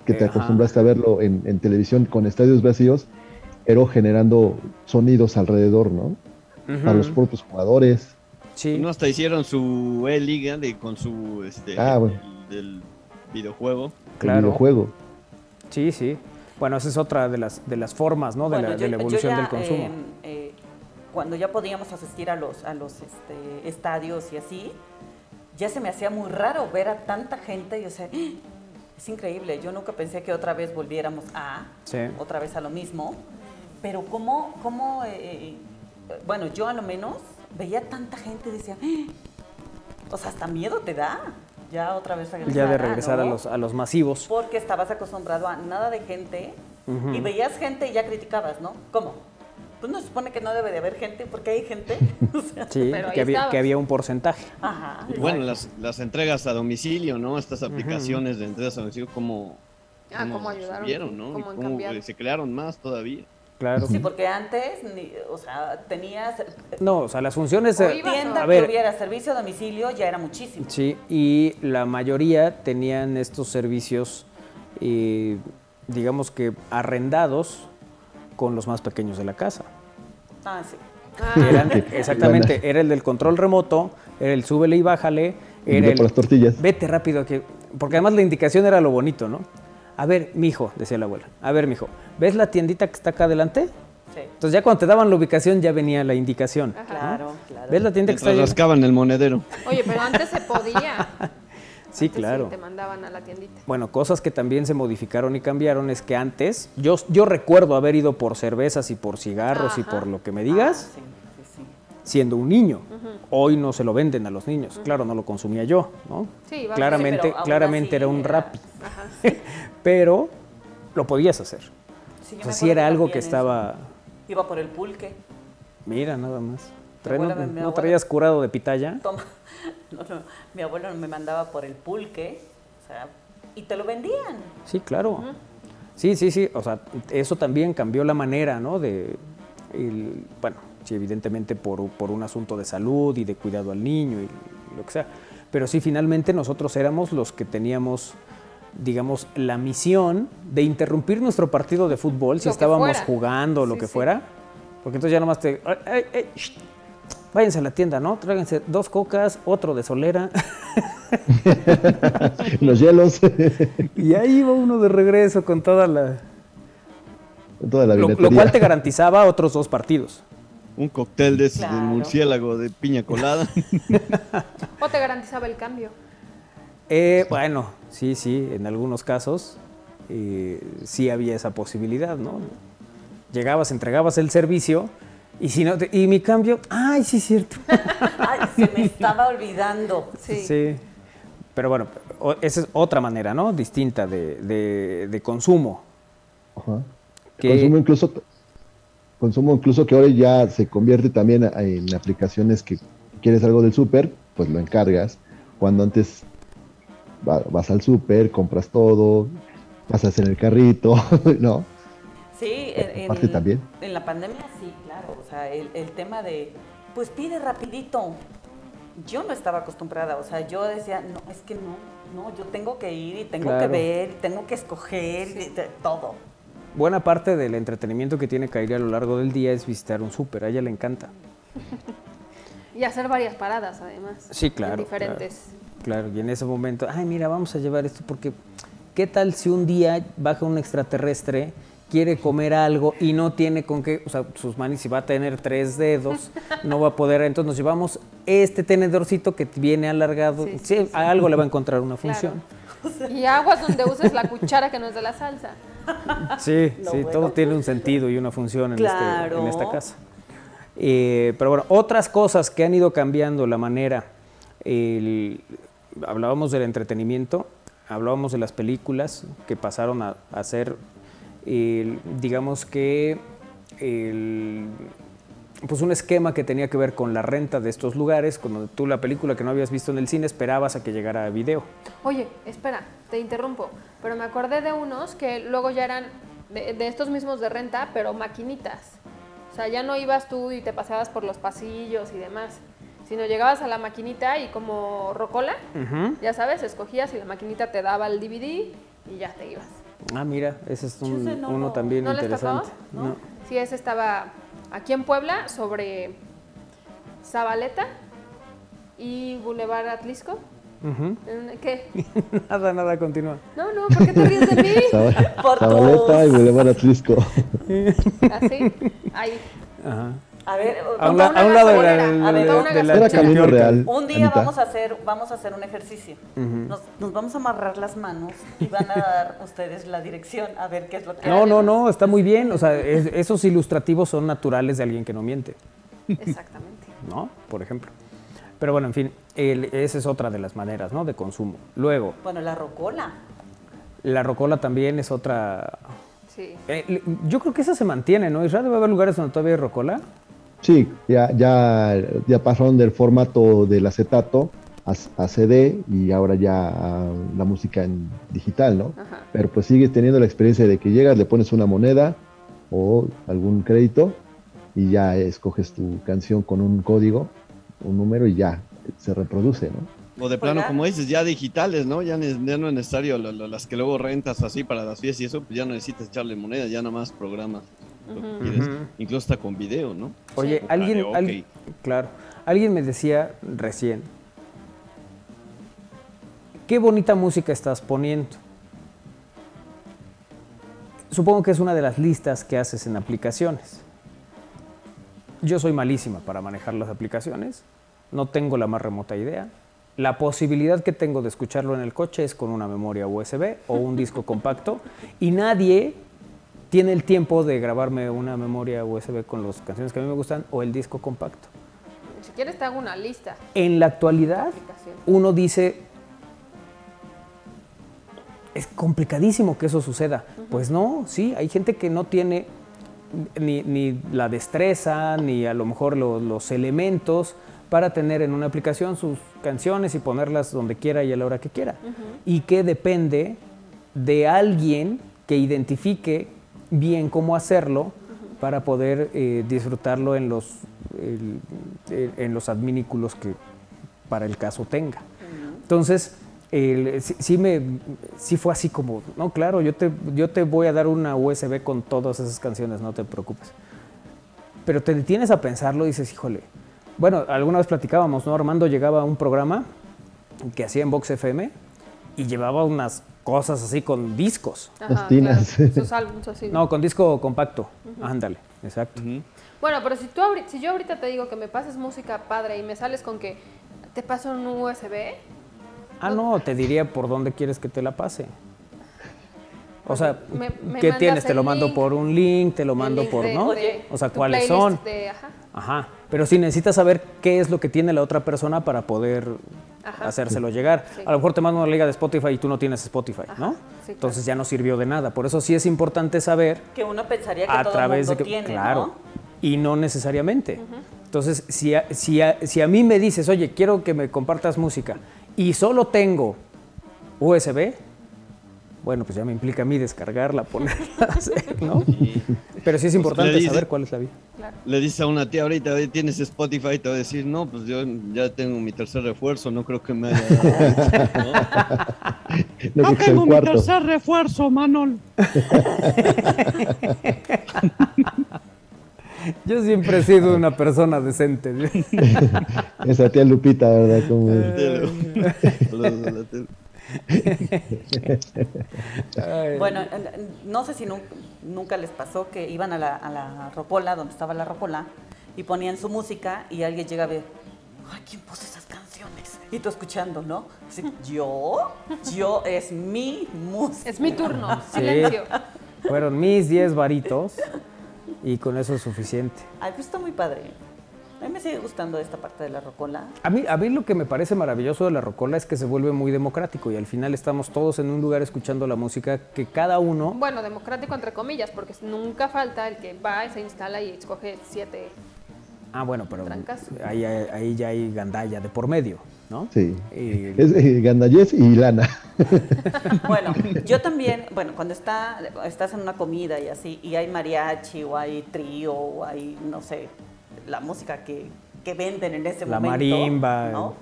[SPEAKER 5] Que te
[SPEAKER 1] Ajá.
[SPEAKER 5] acostumbraste a verlo en televisión con estadios vacíos, pero generando sonidos alrededor, ¿no? Para los propios jugadores.
[SPEAKER 1] Sí.
[SPEAKER 4] No, hasta hicieron su E-Liga con su
[SPEAKER 5] Bueno.
[SPEAKER 4] del videojuego.
[SPEAKER 1] Claro.
[SPEAKER 5] El videojuego.
[SPEAKER 1] Sí. Bueno, esa es otra de las formas, ¿no? De,
[SPEAKER 3] Bueno,
[SPEAKER 1] la, de la evolución
[SPEAKER 3] yo ya,
[SPEAKER 1] del consumo.
[SPEAKER 3] Cuando ya podíamos asistir a los estadios y así, ya se me hacía muy raro ver a tanta gente. Yo sé, es increíble. Yo nunca pensé que otra vez volviéramos otra vez a lo mismo. Pero bueno, yo a lo menos veía tanta gente y decía, o sea, hasta miedo te da. ya otra vez regresar.
[SPEAKER 1] Ya de regresar
[SPEAKER 3] ¿no?
[SPEAKER 1] a los masivos.
[SPEAKER 3] Porque estabas acostumbrado a nada de gente y veías gente y ya criticabas, ¿no? ¿Cómo? Pues no se supone que no debe de haber gente porque hay gente. O sea,
[SPEAKER 1] Sí,
[SPEAKER 2] Pero ahí
[SPEAKER 1] que
[SPEAKER 2] estabas.
[SPEAKER 1] había un porcentaje.
[SPEAKER 3] ajá.
[SPEAKER 4] Y bueno, las entregas a domicilio, ¿no? Estas aplicaciones de entregas a domicilio, ¿cómo
[SPEAKER 2] cómo ayudaron,
[SPEAKER 4] subieron, ¿no?
[SPEAKER 2] cómo
[SPEAKER 4] Y
[SPEAKER 2] han cambiado.
[SPEAKER 4] se crearon más todavía.
[SPEAKER 1] Claro.
[SPEAKER 3] Sí, porque antes, o sea, tenías
[SPEAKER 1] No, o sea, las funciones...
[SPEAKER 2] O ibas
[SPEAKER 3] tienda
[SPEAKER 1] a
[SPEAKER 3] que
[SPEAKER 1] ver,
[SPEAKER 3] hubiera servicio a domicilio, ya era muchísimo.
[SPEAKER 1] sí, y la mayoría tenían estos servicios, digamos que arrendados con los más pequeños de la casa.
[SPEAKER 3] Ah, sí.
[SPEAKER 1] Exactamente, era el del control remoto, era el súbele y bájale, era
[SPEAKER 5] Ve
[SPEAKER 1] el
[SPEAKER 5] por las tortillas.
[SPEAKER 1] vete rápido aquí, porque además la indicación era lo bonito, ¿no? A ver, mijo, decía la abuela, a ver, mijo, ¿ves la tiendita que está acá adelante?
[SPEAKER 3] Sí.
[SPEAKER 1] Entonces ya cuando te daban la ubicación ya venía la indicación. ¿no?
[SPEAKER 3] Claro, claro.
[SPEAKER 1] ¿Ves la tienda que está
[SPEAKER 4] Mientras
[SPEAKER 1] allá?
[SPEAKER 4] rascaban el monedero.
[SPEAKER 2] Oye, pero antes se podía.
[SPEAKER 1] Sí,
[SPEAKER 2] Antes
[SPEAKER 1] claro.
[SPEAKER 2] te mandaban a la tiendita.
[SPEAKER 1] Bueno, cosas que también se modificaron y cambiaron es que antes, yo recuerdo haber ido por cervezas y por cigarros y
[SPEAKER 2] Ajá.
[SPEAKER 1] por lo que me digas,
[SPEAKER 3] Ah, sí, sí, sí.
[SPEAKER 1] siendo un niño. Hoy no se lo venden a los niños. Claro, no lo consumía yo, ¿no?
[SPEAKER 2] Sí, iba-
[SPEAKER 1] claramente,
[SPEAKER 3] Sí, pero aún
[SPEAKER 1] claramente
[SPEAKER 3] así
[SPEAKER 1] era un
[SPEAKER 3] era-
[SPEAKER 1] Rappi.
[SPEAKER 2] Ajá.
[SPEAKER 1] Pero lo podías hacer.
[SPEAKER 3] Sí, yo
[SPEAKER 1] O
[SPEAKER 3] me
[SPEAKER 1] sea, sí
[SPEAKER 3] acuerdo
[SPEAKER 1] era algo
[SPEAKER 3] también
[SPEAKER 1] que
[SPEAKER 3] eso.
[SPEAKER 1] estaba...
[SPEAKER 3] Iba por el pulque.
[SPEAKER 1] Mira, nada más.
[SPEAKER 3] Mi abuela
[SPEAKER 1] ¿No,
[SPEAKER 3] mi
[SPEAKER 1] no
[SPEAKER 3] abuela-
[SPEAKER 1] traías curado de pitaya?
[SPEAKER 3] Toma. No, mi abuelo me mandaba por el pulque, o sea, y te lo vendían.
[SPEAKER 1] Sí, claro. Sí, sí, sí. O sea, eso también cambió la manera, ¿no? Bueno, sí, evidentemente por un asunto de salud y de cuidado al niño y lo que sea. Pero sí, finalmente nosotros éramos los que teníamos, digamos, la misión de interrumpir nuestro partido de fútbol si
[SPEAKER 2] Lo que
[SPEAKER 1] estábamos
[SPEAKER 2] fuera.
[SPEAKER 1] jugando o lo
[SPEAKER 2] Sí,
[SPEAKER 1] que
[SPEAKER 2] sí.
[SPEAKER 1] fuera. Porque entonces ya nomás te... "Ay, ay, shh, váyanse a la tienda, ¿no? Tráiganse 2 cocas, otro de solera."
[SPEAKER 5] Los hielos.
[SPEAKER 1] Y ahí iba uno de regreso con toda la...
[SPEAKER 5] Toda la
[SPEAKER 1] Lo
[SPEAKER 5] vinatería.
[SPEAKER 1] cual te garantizaba otros 2 partidos.
[SPEAKER 4] Un cóctel de ese de
[SPEAKER 3] Claro.
[SPEAKER 4] murciélago de piña colada.
[SPEAKER 2] O te garantizaba el cambio.
[SPEAKER 1] Bueno, sí, sí, en algunos casos sí había esa posibilidad, ¿no? Llegabas, entregabas el servicio y si no, y mi cambio, ay, sí, es cierto.
[SPEAKER 3] Ay, se me estaba olvidando.
[SPEAKER 2] Sí.
[SPEAKER 1] Pero bueno, esa es otra manera, ¿no? Distinta de consumo.
[SPEAKER 5] Ajá.
[SPEAKER 1] Que-
[SPEAKER 5] Consumo incluso que ahora ya se convierte también en aplicaciones que quieres algo del súper, pues lo encargas. Cuando antes vas al súper, compras todo, pasas en el carrito, ¿no?
[SPEAKER 3] Sí,
[SPEAKER 5] Aparte también.
[SPEAKER 3] en la pandemia sí, claro. O sea, el tema de, pues pide rapidito. Yo no estaba acostumbrada, o sea, yo decía, no, es que no, yo tengo que ir y tengo
[SPEAKER 1] Claro.
[SPEAKER 3] que ver, tengo que escoger, y todo.
[SPEAKER 1] Buena parte del entretenimiento que tiene Kairi a lo largo del día es visitar un súper, a ella le encanta.
[SPEAKER 2] Y hacer varias paradas, además.
[SPEAKER 1] Sí, claro.
[SPEAKER 2] En diferentes.
[SPEAKER 1] Claro, y en ese momento, ay, mira, vamos a llevar esto porque, ¿qué tal si un día baja un extraterrestre, quiere comer algo y no tiene con qué, o sea, sus manos, si va a tener 3 dedos, no va a poder, entonces nos llevamos este tenedorcito que viene alargado,
[SPEAKER 2] Sí,
[SPEAKER 1] sí,
[SPEAKER 2] sí, sí.
[SPEAKER 1] a algo le va a encontrar una función.
[SPEAKER 2] Y aguas donde uses la cuchara que no es de la salsa.
[SPEAKER 1] Sí,
[SPEAKER 3] No,
[SPEAKER 1] sí,
[SPEAKER 3] bueno.
[SPEAKER 1] todo tiene un sentido y una función en,
[SPEAKER 3] Claro.
[SPEAKER 1] en esta casa. Pero bueno, otras cosas que han ido cambiando la manera, hablábamos del entretenimiento, hablábamos de las películas que pasaron a ser, digamos que, pues un esquema que tenía que ver con la renta de estos lugares, cuando tú la película que no habías visto en el cine esperabas a que llegara a video.
[SPEAKER 2] Oye, espera, te interrumpo, pero me acordé de unos que luego ya eran de estos mismos de renta, pero maquinitas. O sea, ya no ibas tú y te paseabas por los pasillos y demás, sino llegabas a la maquinita y como rocola, ya sabes, escogías y la maquinita te daba el DVD y ya te ibas.
[SPEAKER 1] Ah, mira, ese es
[SPEAKER 3] Yo ese no
[SPEAKER 1] uno
[SPEAKER 3] lo-
[SPEAKER 1] también
[SPEAKER 2] ¿No les
[SPEAKER 1] interesante.
[SPEAKER 2] tocó? ¿No? Sí, ese estaba aquí en Puebla, sobre Zabaleta y Boulevard Atlisco.
[SPEAKER 1] Ujú.
[SPEAKER 2] ¿Qué?
[SPEAKER 1] Nada, continúa.
[SPEAKER 2] No, ¿por qué te ríes de mí?
[SPEAKER 3] Por
[SPEAKER 5] Zabaleta y Boulevard Atlisco.
[SPEAKER 2] Así, ahí.
[SPEAKER 1] Ajá.
[SPEAKER 3] A ver,
[SPEAKER 1] A un,
[SPEAKER 2] Toda una
[SPEAKER 1] a un lado de la,
[SPEAKER 2] gasolinera.
[SPEAKER 3] A ver,
[SPEAKER 2] toda una
[SPEAKER 1] de la
[SPEAKER 5] Era
[SPEAKER 2] gasolinera.
[SPEAKER 5] Camino
[SPEAKER 1] Champiorca.
[SPEAKER 5] Real.
[SPEAKER 3] un día
[SPEAKER 5] Anita.
[SPEAKER 3] vamos a hacer un ejercicio. Nos vamos a amarrar las manos y van a dar ustedes la dirección a ver qué es lo que
[SPEAKER 1] No, está muy bien. O sea, esos ilustrativos son naturales de alguien que no miente,
[SPEAKER 2] Exactamente.
[SPEAKER 1] ¿no? Por ejemplo. Pero bueno, en fin, esa es otra de las maneras, ¿no? De consumo. Luego,
[SPEAKER 3] Bueno, la rocola.
[SPEAKER 1] la rocola también es otra...
[SPEAKER 2] Sí.
[SPEAKER 1] Yo creo que esa se mantiene, ¿no? Israel, debe haber lugares donde todavía hay rocola.
[SPEAKER 5] Sí, ya pasaron del formato del acetato a CD y ahora ya a la música en digital, ¿no?
[SPEAKER 2] Ajá.
[SPEAKER 5] Pero pues sigues teniendo la experiencia de que llegas, le pones una moneda o algún crédito y ya escoges tu canción con un código, un número y ya se reproduce, ¿no?
[SPEAKER 4] O de plano,
[SPEAKER 3] Oiga.
[SPEAKER 4] como dices, ya digitales, ¿no? Ya no es necesario las que luego rentas así para las fiestas y eso, pues ya no necesitas echarle moneda, ya nomás programas lo que quieres.
[SPEAKER 1] Ujú.
[SPEAKER 4] Incluso está con video, ¿no?
[SPEAKER 1] Oye,
[SPEAKER 4] Sí.
[SPEAKER 1] alguien,
[SPEAKER 4] Vale, ok.
[SPEAKER 1] claro, alguien me decía recién, qué bonita música estás poniendo. Supongo que es una de las listas que haces en aplicaciones. Yo soy malísima para manejar las aplicaciones, no tengo la más remota idea. La posibilidad que tengo de escucharlo en el coche es con una memoria USB o un disco compacto y nadie tiene el tiempo de grabarme una memoria USB con las canciones que a mí me gustan o el disco compacto.
[SPEAKER 2] Si quieres te hago una lista.
[SPEAKER 1] En la actualidad,
[SPEAKER 2] Aplicación.
[SPEAKER 1] uno dice, es complicadísimo que eso suceda. Pues no, sí, hay gente que no tiene ni la destreza, ni a lo mejor los elementos para tener en una aplicación sus canciones y ponerlas donde quiera y a la hora que quiera. Y que depende de alguien que identifique bien cómo hacerlo para poder disfrutarlo en los adminículos que para el caso tenga. Entonces, sí fue así como, no, claro, yo te voy a dar una USB con todas esas canciones, no te preocupes. Pero te detienes a pensarlo y dices, híjole, bueno, alguna vez platicábamos, ¿no? Armando llegaba a un programa que hacía en Vox FM y llevaba unas cosas así con discos.
[SPEAKER 5] Las tinas.
[SPEAKER 2] Claro, sus álbumes así.
[SPEAKER 1] No, con disco compacto. Ándale, exacto.
[SPEAKER 4] Ujú.
[SPEAKER 2] Bueno, pero si yo ahorita te digo que me pases música padre y me sales con que te paso un USB,
[SPEAKER 1] Ah, no, te diría por dónde quieres que te la pase. O sea,
[SPEAKER 2] Me
[SPEAKER 1] ¿qué
[SPEAKER 2] mandas
[SPEAKER 1] tienes? Te
[SPEAKER 2] el
[SPEAKER 1] lo mando
[SPEAKER 2] link,
[SPEAKER 1] por un link, te lo
[SPEAKER 2] el
[SPEAKER 1] mando
[SPEAKER 2] link
[SPEAKER 1] por,
[SPEAKER 2] de-
[SPEAKER 1] ¿no?
[SPEAKER 2] de
[SPEAKER 1] O sea,
[SPEAKER 2] tu
[SPEAKER 1] ¿cuáles
[SPEAKER 2] playlist
[SPEAKER 1] son?
[SPEAKER 2] ajá.
[SPEAKER 1] Ajá. Pero sí necesitas saber qué es lo que tiene la otra persona para poder
[SPEAKER 2] Ajá.
[SPEAKER 1] hacérselo llegar.
[SPEAKER 2] Sí.
[SPEAKER 1] A lo mejor te mando una liga de Spotify y tú no tienes Spotify, ¿no?
[SPEAKER 2] sí, claro.
[SPEAKER 1] Entonces ya no sirvió de nada. Por eso sí es importante saber
[SPEAKER 3] Que uno pensaría que
[SPEAKER 1] a
[SPEAKER 3] todo el
[SPEAKER 1] través
[SPEAKER 3] mundo
[SPEAKER 1] de que,
[SPEAKER 3] tiene,
[SPEAKER 1] claro,
[SPEAKER 3] ¿no?
[SPEAKER 1] y no necesariamente. Entonces, si a mí me dices, oye, quiero que me compartas música y solo tengo USB, bueno, pues ya me implica a mí descargarla, ponerla, hacer, ¿no? Pero sí es importante
[SPEAKER 4] le dice-
[SPEAKER 1] saber cuál es la vía.
[SPEAKER 4] Le dices a una tía ahorita, "Oye, ¿tienes Spotify?" Te va a decir, no, pues yo ya tengo mi tercer refuerzo, no creo que me haya... ¿no?
[SPEAKER 5] No creo que sea el cuarto.
[SPEAKER 4] refuerzo, Manol.
[SPEAKER 1] Yo siempre he sido una persona decente.
[SPEAKER 5] Esa tía Lupita, ¿verdad? Como es.
[SPEAKER 1] Ay,
[SPEAKER 3] Bueno, no sé si nunca les pasó que iban a la rocola, donde estaba la rocola, y ponían su música y alguien llegaba y, ay, ¿quién puso esas canciones? Y tú escuchando, ¿no? Así, yo, es mi música.
[SPEAKER 2] Es mi turno,
[SPEAKER 1] Sí.
[SPEAKER 2] silencio.
[SPEAKER 1] fueron mis 10 varitos y con eso es suficiente.
[SPEAKER 3] Ay, pues está muy padre. A mí me sigue gustando esta parte de la rocola.
[SPEAKER 1] A mí lo que me parece maravilloso de la rocola es que se vuelve muy democrático y al final estamos todos en un lugar escuchando la música que cada uno...
[SPEAKER 2] Bueno, democrático entre comillas, porque nunca falta el que va y se instala y escoge 7.
[SPEAKER 1] Ah, bueno, pero
[SPEAKER 2] Trancas.
[SPEAKER 1] ahí ya hay gandalla de por medio, ¿no?
[SPEAKER 5] Sí.
[SPEAKER 1] Y-
[SPEAKER 5] Es Gandayés y Lana.
[SPEAKER 3] Bueno, yo también, bueno, cuando estás en una comida y así, y hay mariachi o hay trío o hay, no sé, la música que venden en ese
[SPEAKER 1] La
[SPEAKER 3] momento.
[SPEAKER 1] marimba,
[SPEAKER 3] ¿no?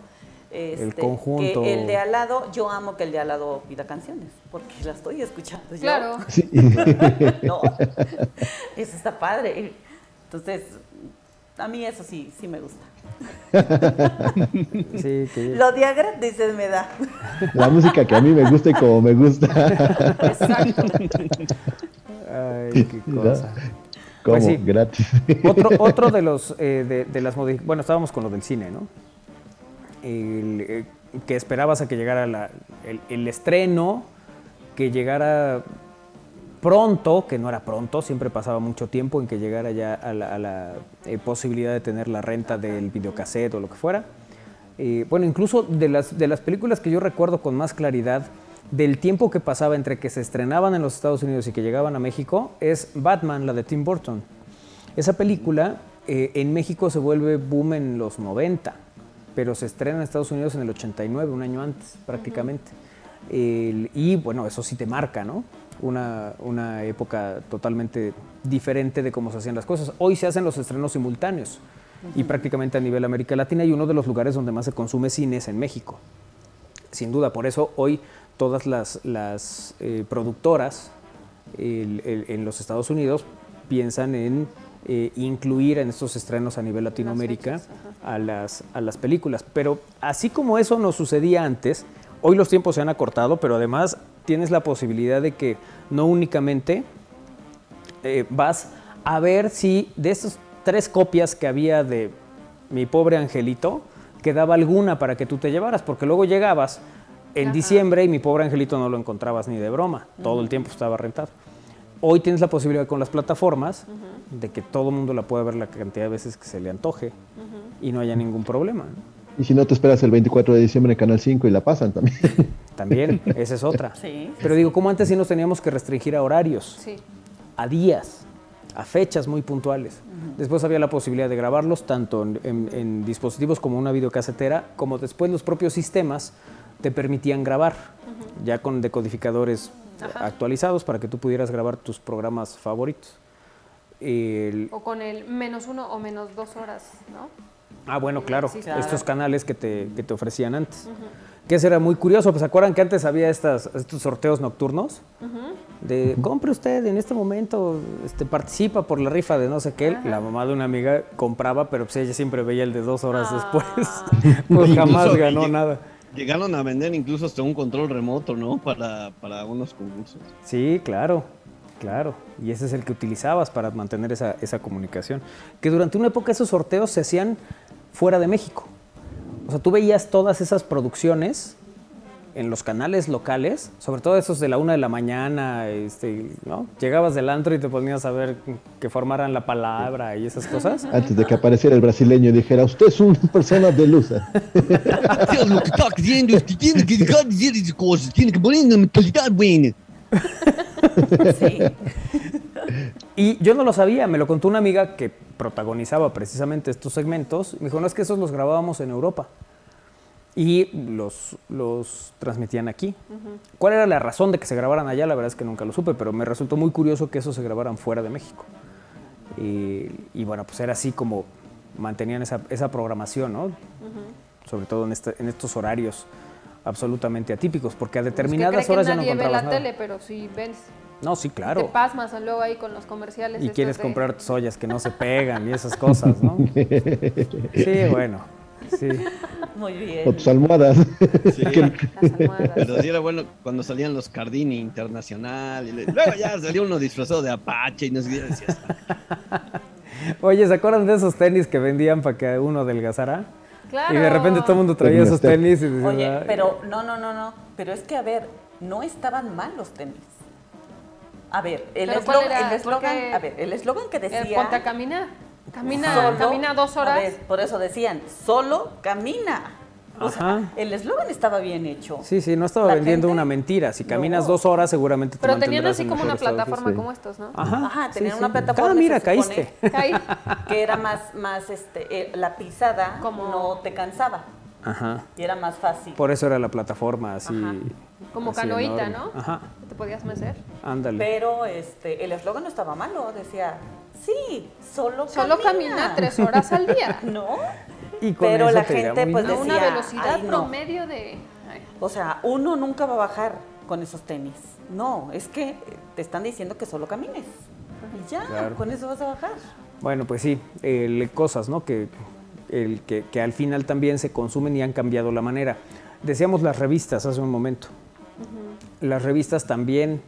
[SPEAKER 1] el conjunto.
[SPEAKER 3] Que el de al lado, yo amo que el de al lado pida canciones, porque la estoy escuchando yo.
[SPEAKER 2] Claro.
[SPEAKER 5] Sí.
[SPEAKER 3] ¿No? Eso está padre. Entonces, a mí eso sí me gusta.
[SPEAKER 1] Sí, que...
[SPEAKER 3] Lo de a gratis me da.
[SPEAKER 5] La música que a mí me gusta y como me gusta.
[SPEAKER 2] Exacto.
[SPEAKER 1] Ay, qué cosa.
[SPEAKER 5] Como
[SPEAKER 1] Pues sí.
[SPEAKER 5] gratis.
[SPEAKER 1] Otro de los de las bueno, estábamos con lo del cine, ¿no? Que esperabas a que llegara el estreno, que llegara pronto, que no era pronto, siempre pasaba mucho tiempo en que llegara ya a la posibilidad de tener la renta del videocassette o lo que fuera. Bueno, incluso de las películas que yo recuerdo con más claridad, del tiempo que pasaba entre que se estrenaban en los Estados Unidos y que llegaban a México, es Batman, la de Tim Burton. Esa película en México se vuelve boom en los 90, pero se estrena en Estados Unidos en el 89, un año antes prácticamente. Y bueno, eso sí te marca, ¿no? Una época totalmente diferente de cómo se hacían las cosas. Hoy se hacen los estrenos simultáneos y prácticamente a nivel América Latina, y uno de los lugares donde más se consume cine es en México. Sin duda, por eso hoy todas las productoras en los Estados Unidos piensan en incluir en estos estrenos a nivel Latinoamérica a las películas. Pero así como eso no sucedía antes, hoy los tiempos se han acortado, pero además tienes la posibilidad de que no únicamente vas a ver si de esas 3 copias que había de Mi Pobre Angelito, quedaba alguna para que tú te llevaras, porque luego llegabas en diciembre y Mi Pobre Angelito no lo encontrabas ni de broma, todo el tiempo estaba rentado. Hoy tienes la posibilidad con las plataformas de que todo el mundo la pueda ver la cantidad de veces que se le antoje y no haya ningún problema, ¿no?
[SPEAKER 5] Y si no, te esperas el 24 de diciembre en Canal 5 y la pasan también.
[SPEAKER 1] También, esa es otra.
[SPEAKER 3] Sí.
[SPEAKER 1] Pero digo, como antes sí nos teníamos que restringir a horarios,
[SPEAKER 2] Sí.
[SPEAKER 1] a días, a fechas muy puntuales. Después había la posibilidad de grabarlos tanto en dispositivos como una videocasetera, como después los propios sistemas te permitían grabar, ya con decodificadores actualizados para que tú pudieras grabar tus programas favoritos.
[SPEAKER 2] O con el -1 o -2 horas, ¿no?
[SPEAKER 1] Ah, bueno, claro,
[SPEAKER 2] Sí,
[SPEAKER 3] claro.
[SPEAKER 1] estos canales que te ofrecían antes. Que eso era muy curioso, pues ¿se acuerdan que antes había estos sorteos nocturnos? De, compre usted en este momento, participa por la rifa de no sé qué. La mamá de una amiga compraba, pero pues ella siempre veía el de 2 horas después. Pues jamás
[SPEAKER 4] Incluso
[SPEAKER 1] ganó nada.
[SPEAKER 4] Llegaron a vender incluso hasta un control remoto, ¿no? Para unos concursos.
[SPEAKER 1] Sí, claro, claro. Y ese es el que utilizabas para mantener esa comunicación. Que durante una época esos sorteos se hacían fuera de México. O sea, tú veías todas esas producciones en los canales locales, sobre todo esos de la 1 de la mañana, ¿no? Llegabas del antro y te ponías a ver que formaran la palabra y esas cosas.
[SPEAKER 5] Antes de que apareciera el brasileño y dijera, usted es una persona de luz.
[SPEAKER 4] Usted lo que está queriendo es que tiene que dejar de decir esas cosas, tiene que poner una mentalidad buena.
[SPEAKER 3] Sí.
[SPEAKER 1] Y yo no lo sabía, me lo contó una amiga que protagonizaba precisamente estos segmentos. Me dijo, no, es que esos los grabábamos en Europa y los transmitían aquí. ¿Cuál era la razón de que se grabaran allá? La verdad es que nunca lo supe, pero me resultó muy curioso que esos se grabaran fuera de México. Y bueno, pues era así como mantenían esa programación, ¿no? Sobre todo en estos horarios absolutamente atípicos, porque a determinadas horas ya no
[SPEAKER 2] nadie ve
[SPEAKER 1] encontrabas
[SPEAKER 2] la
[SPEAKER 1] nada.
[SPEAKER 2] tele, pero sí ves.
[SPEAKER 1] No, sí,
[SPEAKER 2] Te
[SPEAKER 1] claro.
[SPEAKER 2] pasmas luego ahí con los comerciales.
[SPEAKER 1] Y
[SPEAKER 2] estos
[SPEAKER 1] quieres
[SPEAKER 2] de-
[SPEAKER 1] comprar tus ollas que no se pegan y esas cosas, ¿no? Sí, bueno, sí.
[SPEAKER 3] Muy
[SPEAKER 5] O
[SPEAKER 3] bien.
[SPEAKER 5] tus almohadas.
[SPEAKER 4] Sí.
[SPEAKER 2] Las almohadas.
[SPEAKER 4] Pero sí era bueno cuando salían los Cardini Internacional. Luego ya salió uno disfrazado de Apache y no sé qué decías.
[SPEAKER 1] Oye, ¿se acuerdan de esos tenis que vendían para que uno adelgazara?
[SPEAKER 2] Claro.
[SPEAKER 1] Y de repente todo el mundo traía esos
[SPEAKER 5] Terminaste.
[SPEAKER 1] tenis y decía,
[SPEAKER 3] Oye,
[SPEAKER 1] "Ay".
[SPEAKER 3] pero no. Pero es que, a ver, no estaban mal los tenis. A ver, el
[SPEAKER 2] ¿Pero cuál
[SPEAKER 3] eslogan,
[SPEAKER 2] era? Porque
[SPEAKER 3] el eslogan que decía...
[SPEAKER 2] Ponte a caminar.
[SPEAKER 3] solo-
[SPEAKER 2] Camina 2 horas.
[SPEAKER 3] A ver, por eso decían, solo camina. O sea,
[SPEAKER 1] Ajá.
[SPEAKER 3] el eslogan estaba bien hecho.
[SPEAKER 1] Sí, no estaba
[SPEAKER 3] La
[SPEAKER 1] vendiendo
[SPEAKER 3] gente-
[SPEAKER 1] una mentira. Si caminas
[SPEAKER 3] No.
[SPEAKER 1] 2 horas seguramente te
[SPEAKER 2] Pero tenían
[SPEAKER 1] mantendrás
[SPEAKER 2] así
[SPEAKER 1] en
[SPEAKER 2] como una
[SPEAKER 1] mejor estado
[SPEAKER 2] plataforma
[SPEAKER 1] físico.
[SPEAKER 2] como estos, ¿no?
[SPEAKER 3] Ajá, tenían
[SPEAKER 1] sí,
[SPEAKER 3] una
[SPEAKER 1] sí.
[SPEAKER 3] plataforma.
[SPEAKER 1] Ah, mira,
[SPEAKER 3] se supone
[SPEAKER 1] caíste.
[SPEAKER 2] Caí.
[SPEAKER 3] Que era más la pisada
[SPEAKER 2] Como-
[SPEAKER 3] no te cansaba.
[SPEAKER 1] Ajá.
[SPEAKER 3] Y era más fácil.
[SPEAKER 1] Por eso era la plataforma así.
[SPEAKER 3] Ajá.
[SPEAKER 2] Como
[SPEAKER 1] así
[SPEAKER 2] canoita,
[SPEAKER 1] enorme.
[SPEAKER 2] ¿no?
[SPEAKER 1] Ajá,
[SPEAKER 2] Te podías mecer.
[SPEAKER 1] ándale.
[SPEAKER 3] Pero el eslogan no estaba malo, decía, sí, solo
[SPEAKER 2] Solo camina 3 horas al día.
[SPEAKER 3] ¿No?
[SPEAKER 1] Y con
[SPEAKER 3] pero
[SPEAKER 1] eso
[SPEAKER 3] la
[SPEAKER 1] te iría
[SPEAKER 3] gente,
[SPEAKER 1] muy
[SPEAKER 3] pues,
[SPEAKER 2] A
[SPEAKER 1] bien.
[SPEAKER 2] una
[SPEAKER 3] decía,
[SPEAKER 2] velocidad
[SPEAKER 3] "Ay, no".
[SPEAKER 2] promedio de... ay,
[SPEAKER 3] O sea, uno nunca va a bajar con esos tenis. No, es que te están diciendo que solo camines. Y ya,
[SPEAKER 1] Claro.
[SPEAKER 3] con eso vas a bajar.
[SPEAKER 1] Bueno, pues sí, cosas, ¿no? Que al final también se consumen y han cambiado la manera. Decíamos las revistas hace un momento. Las revistas también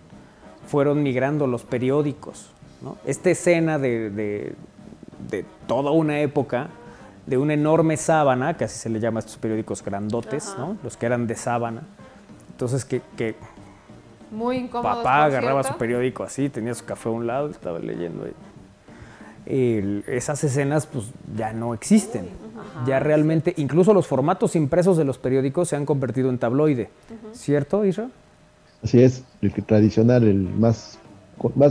[SPEAKER 1] fueron migrando los periódicos, ¿no? Esta escena de toda una época, de una enorme sábana, que así se le llama a estos periódicos grandotes, ¿no? Los que eran de sábana. Entonces que
[SPEAKER 2] muy incómodos,
[SPEAKER 1] papá
[SPEAKER 2] por
[SPEAKER 1] agarraba
[SPEAKER 2] cierto.
[SPEAKER 1] su periódico así, tenía su café a un lado y estaba leyendo ahí. Esas escenas pues ya no existen. Ya realmente, incluso los formatos impresos de los periódicos se han convertido en tabloide. ¿Cierto, Isra?
[SPEAKER 5] Así es, el tradicional, el más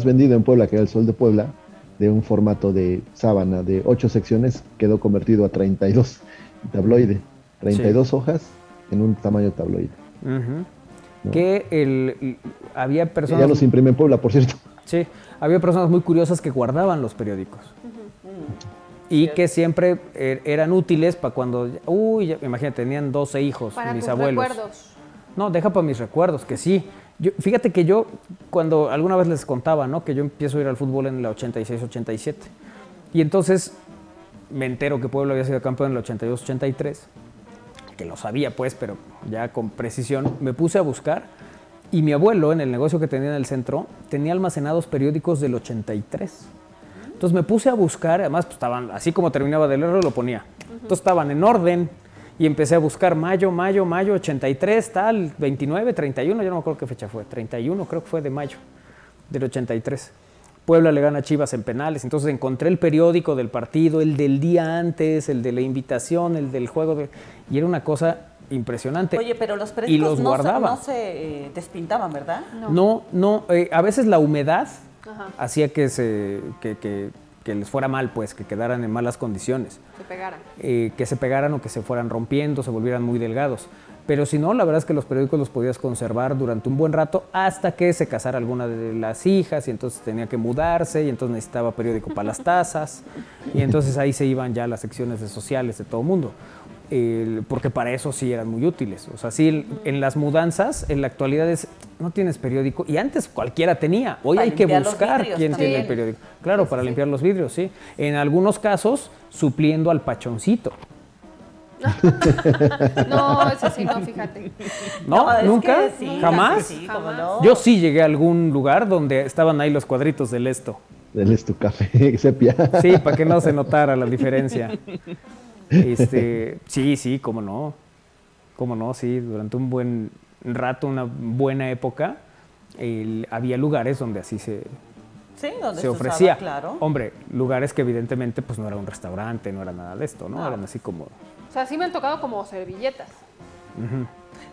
[SPEAKER 5] vendido en Puebla, que era el Sol de Puebla, de un formato de sábana de 8 secciones, quedó convertido a 32 tabloide. 32 hojas en un tamaño tabloide. ¿No?
[SPEAKER 1] Que había personas...
[SPEAKER 5] Ya los imprime en Puebla, por cierto.
[SPEAKER 1] Sí, había personas muy curiosas que guardaban los periódicos. Y que siempre eran útiles para cuando... imagínate, tenían 12 hijos,
[SPEAKER 2] para
[SPEAKER 1] mis
[SPEAKER 2] tus
[SPEAKER 1] abuelos.
[SPEAKER 2] recuerdos.
[SPEAKER 1] No, deja para mis recuerdos, que sí. Fíjate que yo, cuando alguna vez les contaba, ¿no? Que yo empiezo a ir al fútbol en la 86-87. Y entonces me entero que Puebla había sido campeón en la 82-83. Que lo sabía, pues, pero ya con precisión. Me puse a buscar y mi abuelo, en el negocio que tenía en el centro, tenía almacenados periódicos del 83. Entonces me puse a buscar, además pues, estaban, así como terminaba de leerlo, lo ponía. Entonces estaban en orden. Y empecé a buscar mayo, 83, tal, 29, 31, yo no me acuerdo qué fecha fue, 31 creo que fue de mayo del 83. Puebla le gana a Chivas en penales, entonces encontré el periódico del partido, el del día antes, el de la invitación, el del juego, y era una cosa impresionante.
[SPEAKER 3] Oye, pero los periódicos
[SPEAKER 1] guardaba.
[SPEAKER 3] No se despintaban, ¿verdad?
[SPEAKER 1] No, a veces la humedad hacía que les fuera mal, pues, que quedaran en malas condiciones. Que se pegaran o que se fueran rompiendo, se volvieran muy delgados. Pero si no, la verdad es que los periódicos los podías conservar durante un buen rato hasta que se casara alguna de las hijas y entonces tenía que mudarse y entonces necesitaba periódico para las tazas y entonces ahí se iban ya las secciones de sociales de todo el mundo. Porque para eso sí eran muy útiles. O sea, sí, en las mudanzas, en la actualidad no tienes periódico, y antes cualquiera tenía. Hoy hay que buscar quién tiene el periódico. Claro, para limpiar los vidrios, sí. En algunos casos, supliendo al pachoncito.
[SPEAKER 2] No, eso sí, no, fíjate.
[SPEAKER 1] ¿No? ¿Nunca?
[SPEAKER 3] Sí,
[SPEAKER 1] ¿Jamás?
[SPEAKER 3] Sí, ¿cómo no?
[SPEAKER 1] Yo sí llegué a algún lugar donde estaban ahí los cuadritos del esto.
[SPEAKER 5] Del esto café, sepia.
[SPEAKER 1] Sí, para que no se notara la diferencia. Sí, cómo no, sí, durante un buen rato, una buena época, había lugares donde así se ofrecía.
[SPEAKER 3] Usaba, claro.
[SPEAKER 1] Hombre, lugares que evidentemente pues no era un restaurante, no era nada de esto, ¿no? Eran así como...
[SPEAKER 2] O sea, sí me han tocado como servilletas.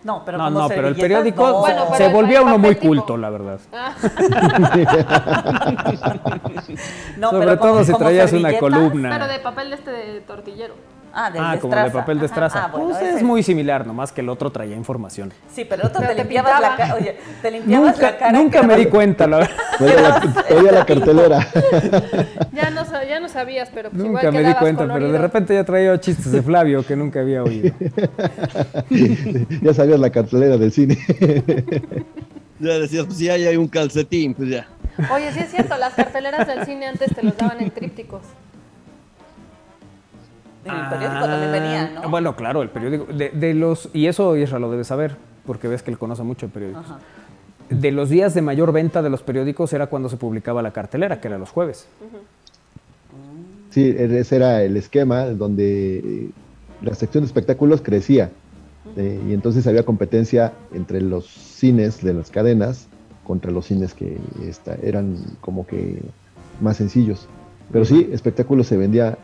[SPEAKER 3] No, pero
[SPEAKER 1] pero el periódico se volvía uno muy culto, la verdad. Sobre todo si traías una columna.
[SPEAKER 2] Pero de papel de tortillero.
[SPEAKER 1] Como de papel de estraza.
[SPEAKER 3] Bueno,
[SPEAKER 1] pues es muy similar, nomás que el otro traía información.
[SPEAKER 3] Sí, pero el otro te limpiabas la cara. Oye, te limpiabas la cara.
[SPEAKER 1] Nunca me di cuenta, la verdad.
[SPEAKER 5] Traía la cartelera.
[SPEAKER 2] Ya no sabías, pero pues
[SPEAKER 1] nunca me di cuenta, colorido. Pero de repente ya traía chistes de Flavio que nunca había oído.
[SPEAKER 5] Ya sabías la cartelera del cine.
[SPEAKER 4] Ya decías, pues si hay un calcetín, pues ya.
[SPEAKER 2] Oye, sí es cierto, las carteleras del cine antes te los daban en trípticos.
[SPEAKER 3] En el periódico también venía, ¿no?
[SPEAKER 1] Bueno, claro, el periódico. Y eso Isra lo debe saber, porque ves que él conoce mucho de periódicos. De los días de mayor venta de los periódicos era cuando se publicaba la cartelera, que era los jueves.
[SPEAKER 5] Sí, ese era el esquema donde la sección de espectáculos crecía. Y entonces había competencia entre los cines de las cadenas contra los cines que eran como que más sencillos. Pero sí, espectáculos se vendía.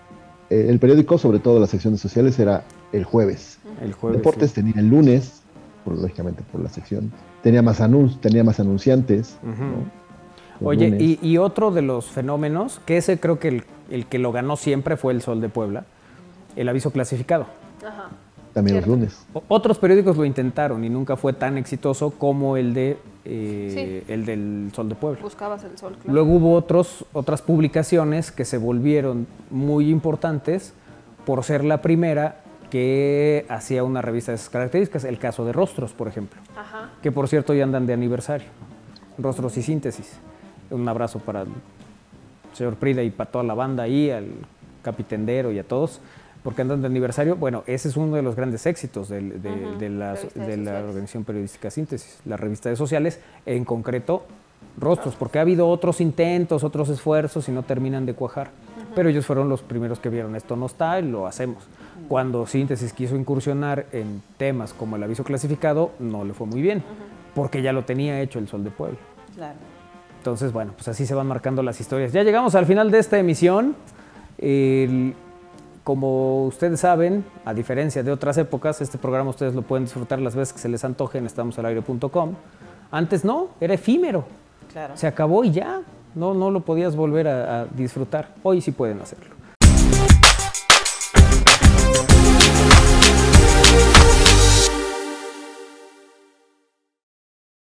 [SPEAKER 5] El periódico, sobre todo las secciones sociales, era el jueves. Deportes tenía el lunes, lógicamente por la sección. Tenía más anunciantes. ¿No?
[SPEAKER 1] Oye, y otro de los fenómenos, que ese creo que el que lo ganó siempre fue el Sol de Puebla, el aviso clasificado.
[SPEAKER 5] También
[SPEAKER 2] Cierto.
[SPEAKER 5] los lunes.
[SPEAKER 1] Otros periódicos lo intentaron y nunca fue tan exitoso como el del Sol de Puebla.
[SPEAKER 2] Buscabas el sol, claro.
[SPEAKER 1] Luego hubo otras publicaciones que se volvieron muy importantes por ser la primera que hacía una revista de esas características. El caso de Rostros, por ejemplo, que por cierto ya andan de aniversario. Rostros y Síntesis. Un abrazo para el señor Prida y para toda la banda ahí, al Capitendero y a todos, porque andan de aniversario. Bueno, ese es uno de los grandes éxitos de la organización periodística Síntesis, la revista de sociales, en concreto Rostros, porque ha habido otros intentos, otros esfuerzos y no terminan de cuajar, pero ellos fueron los primeros que vieron esto no está y lo hacemos. Cuando Síntesis quiso incursionar en temas como el aviso clasificado, no le fue muy bien, porque ya lo tenía hecho el Sol de Puebla.
[SPEAKER 3] Claro.
[SPEAKER 1] Entonces, bueno, pues así se van marcando las historias. Ya llegamos al final de esta emisión. como ustedes saben, a diferencia de otras épocas, este programa ustedes lo pueden disfrutar las veces que se les antoje en estamosalaire.com. Antes no, era efímero.
[SPEAKER 3] Claro.
[SPEAKER 1] Se acabó y ya, no lo podías volver a disfrutar. Hoy sí pueden hacerlo.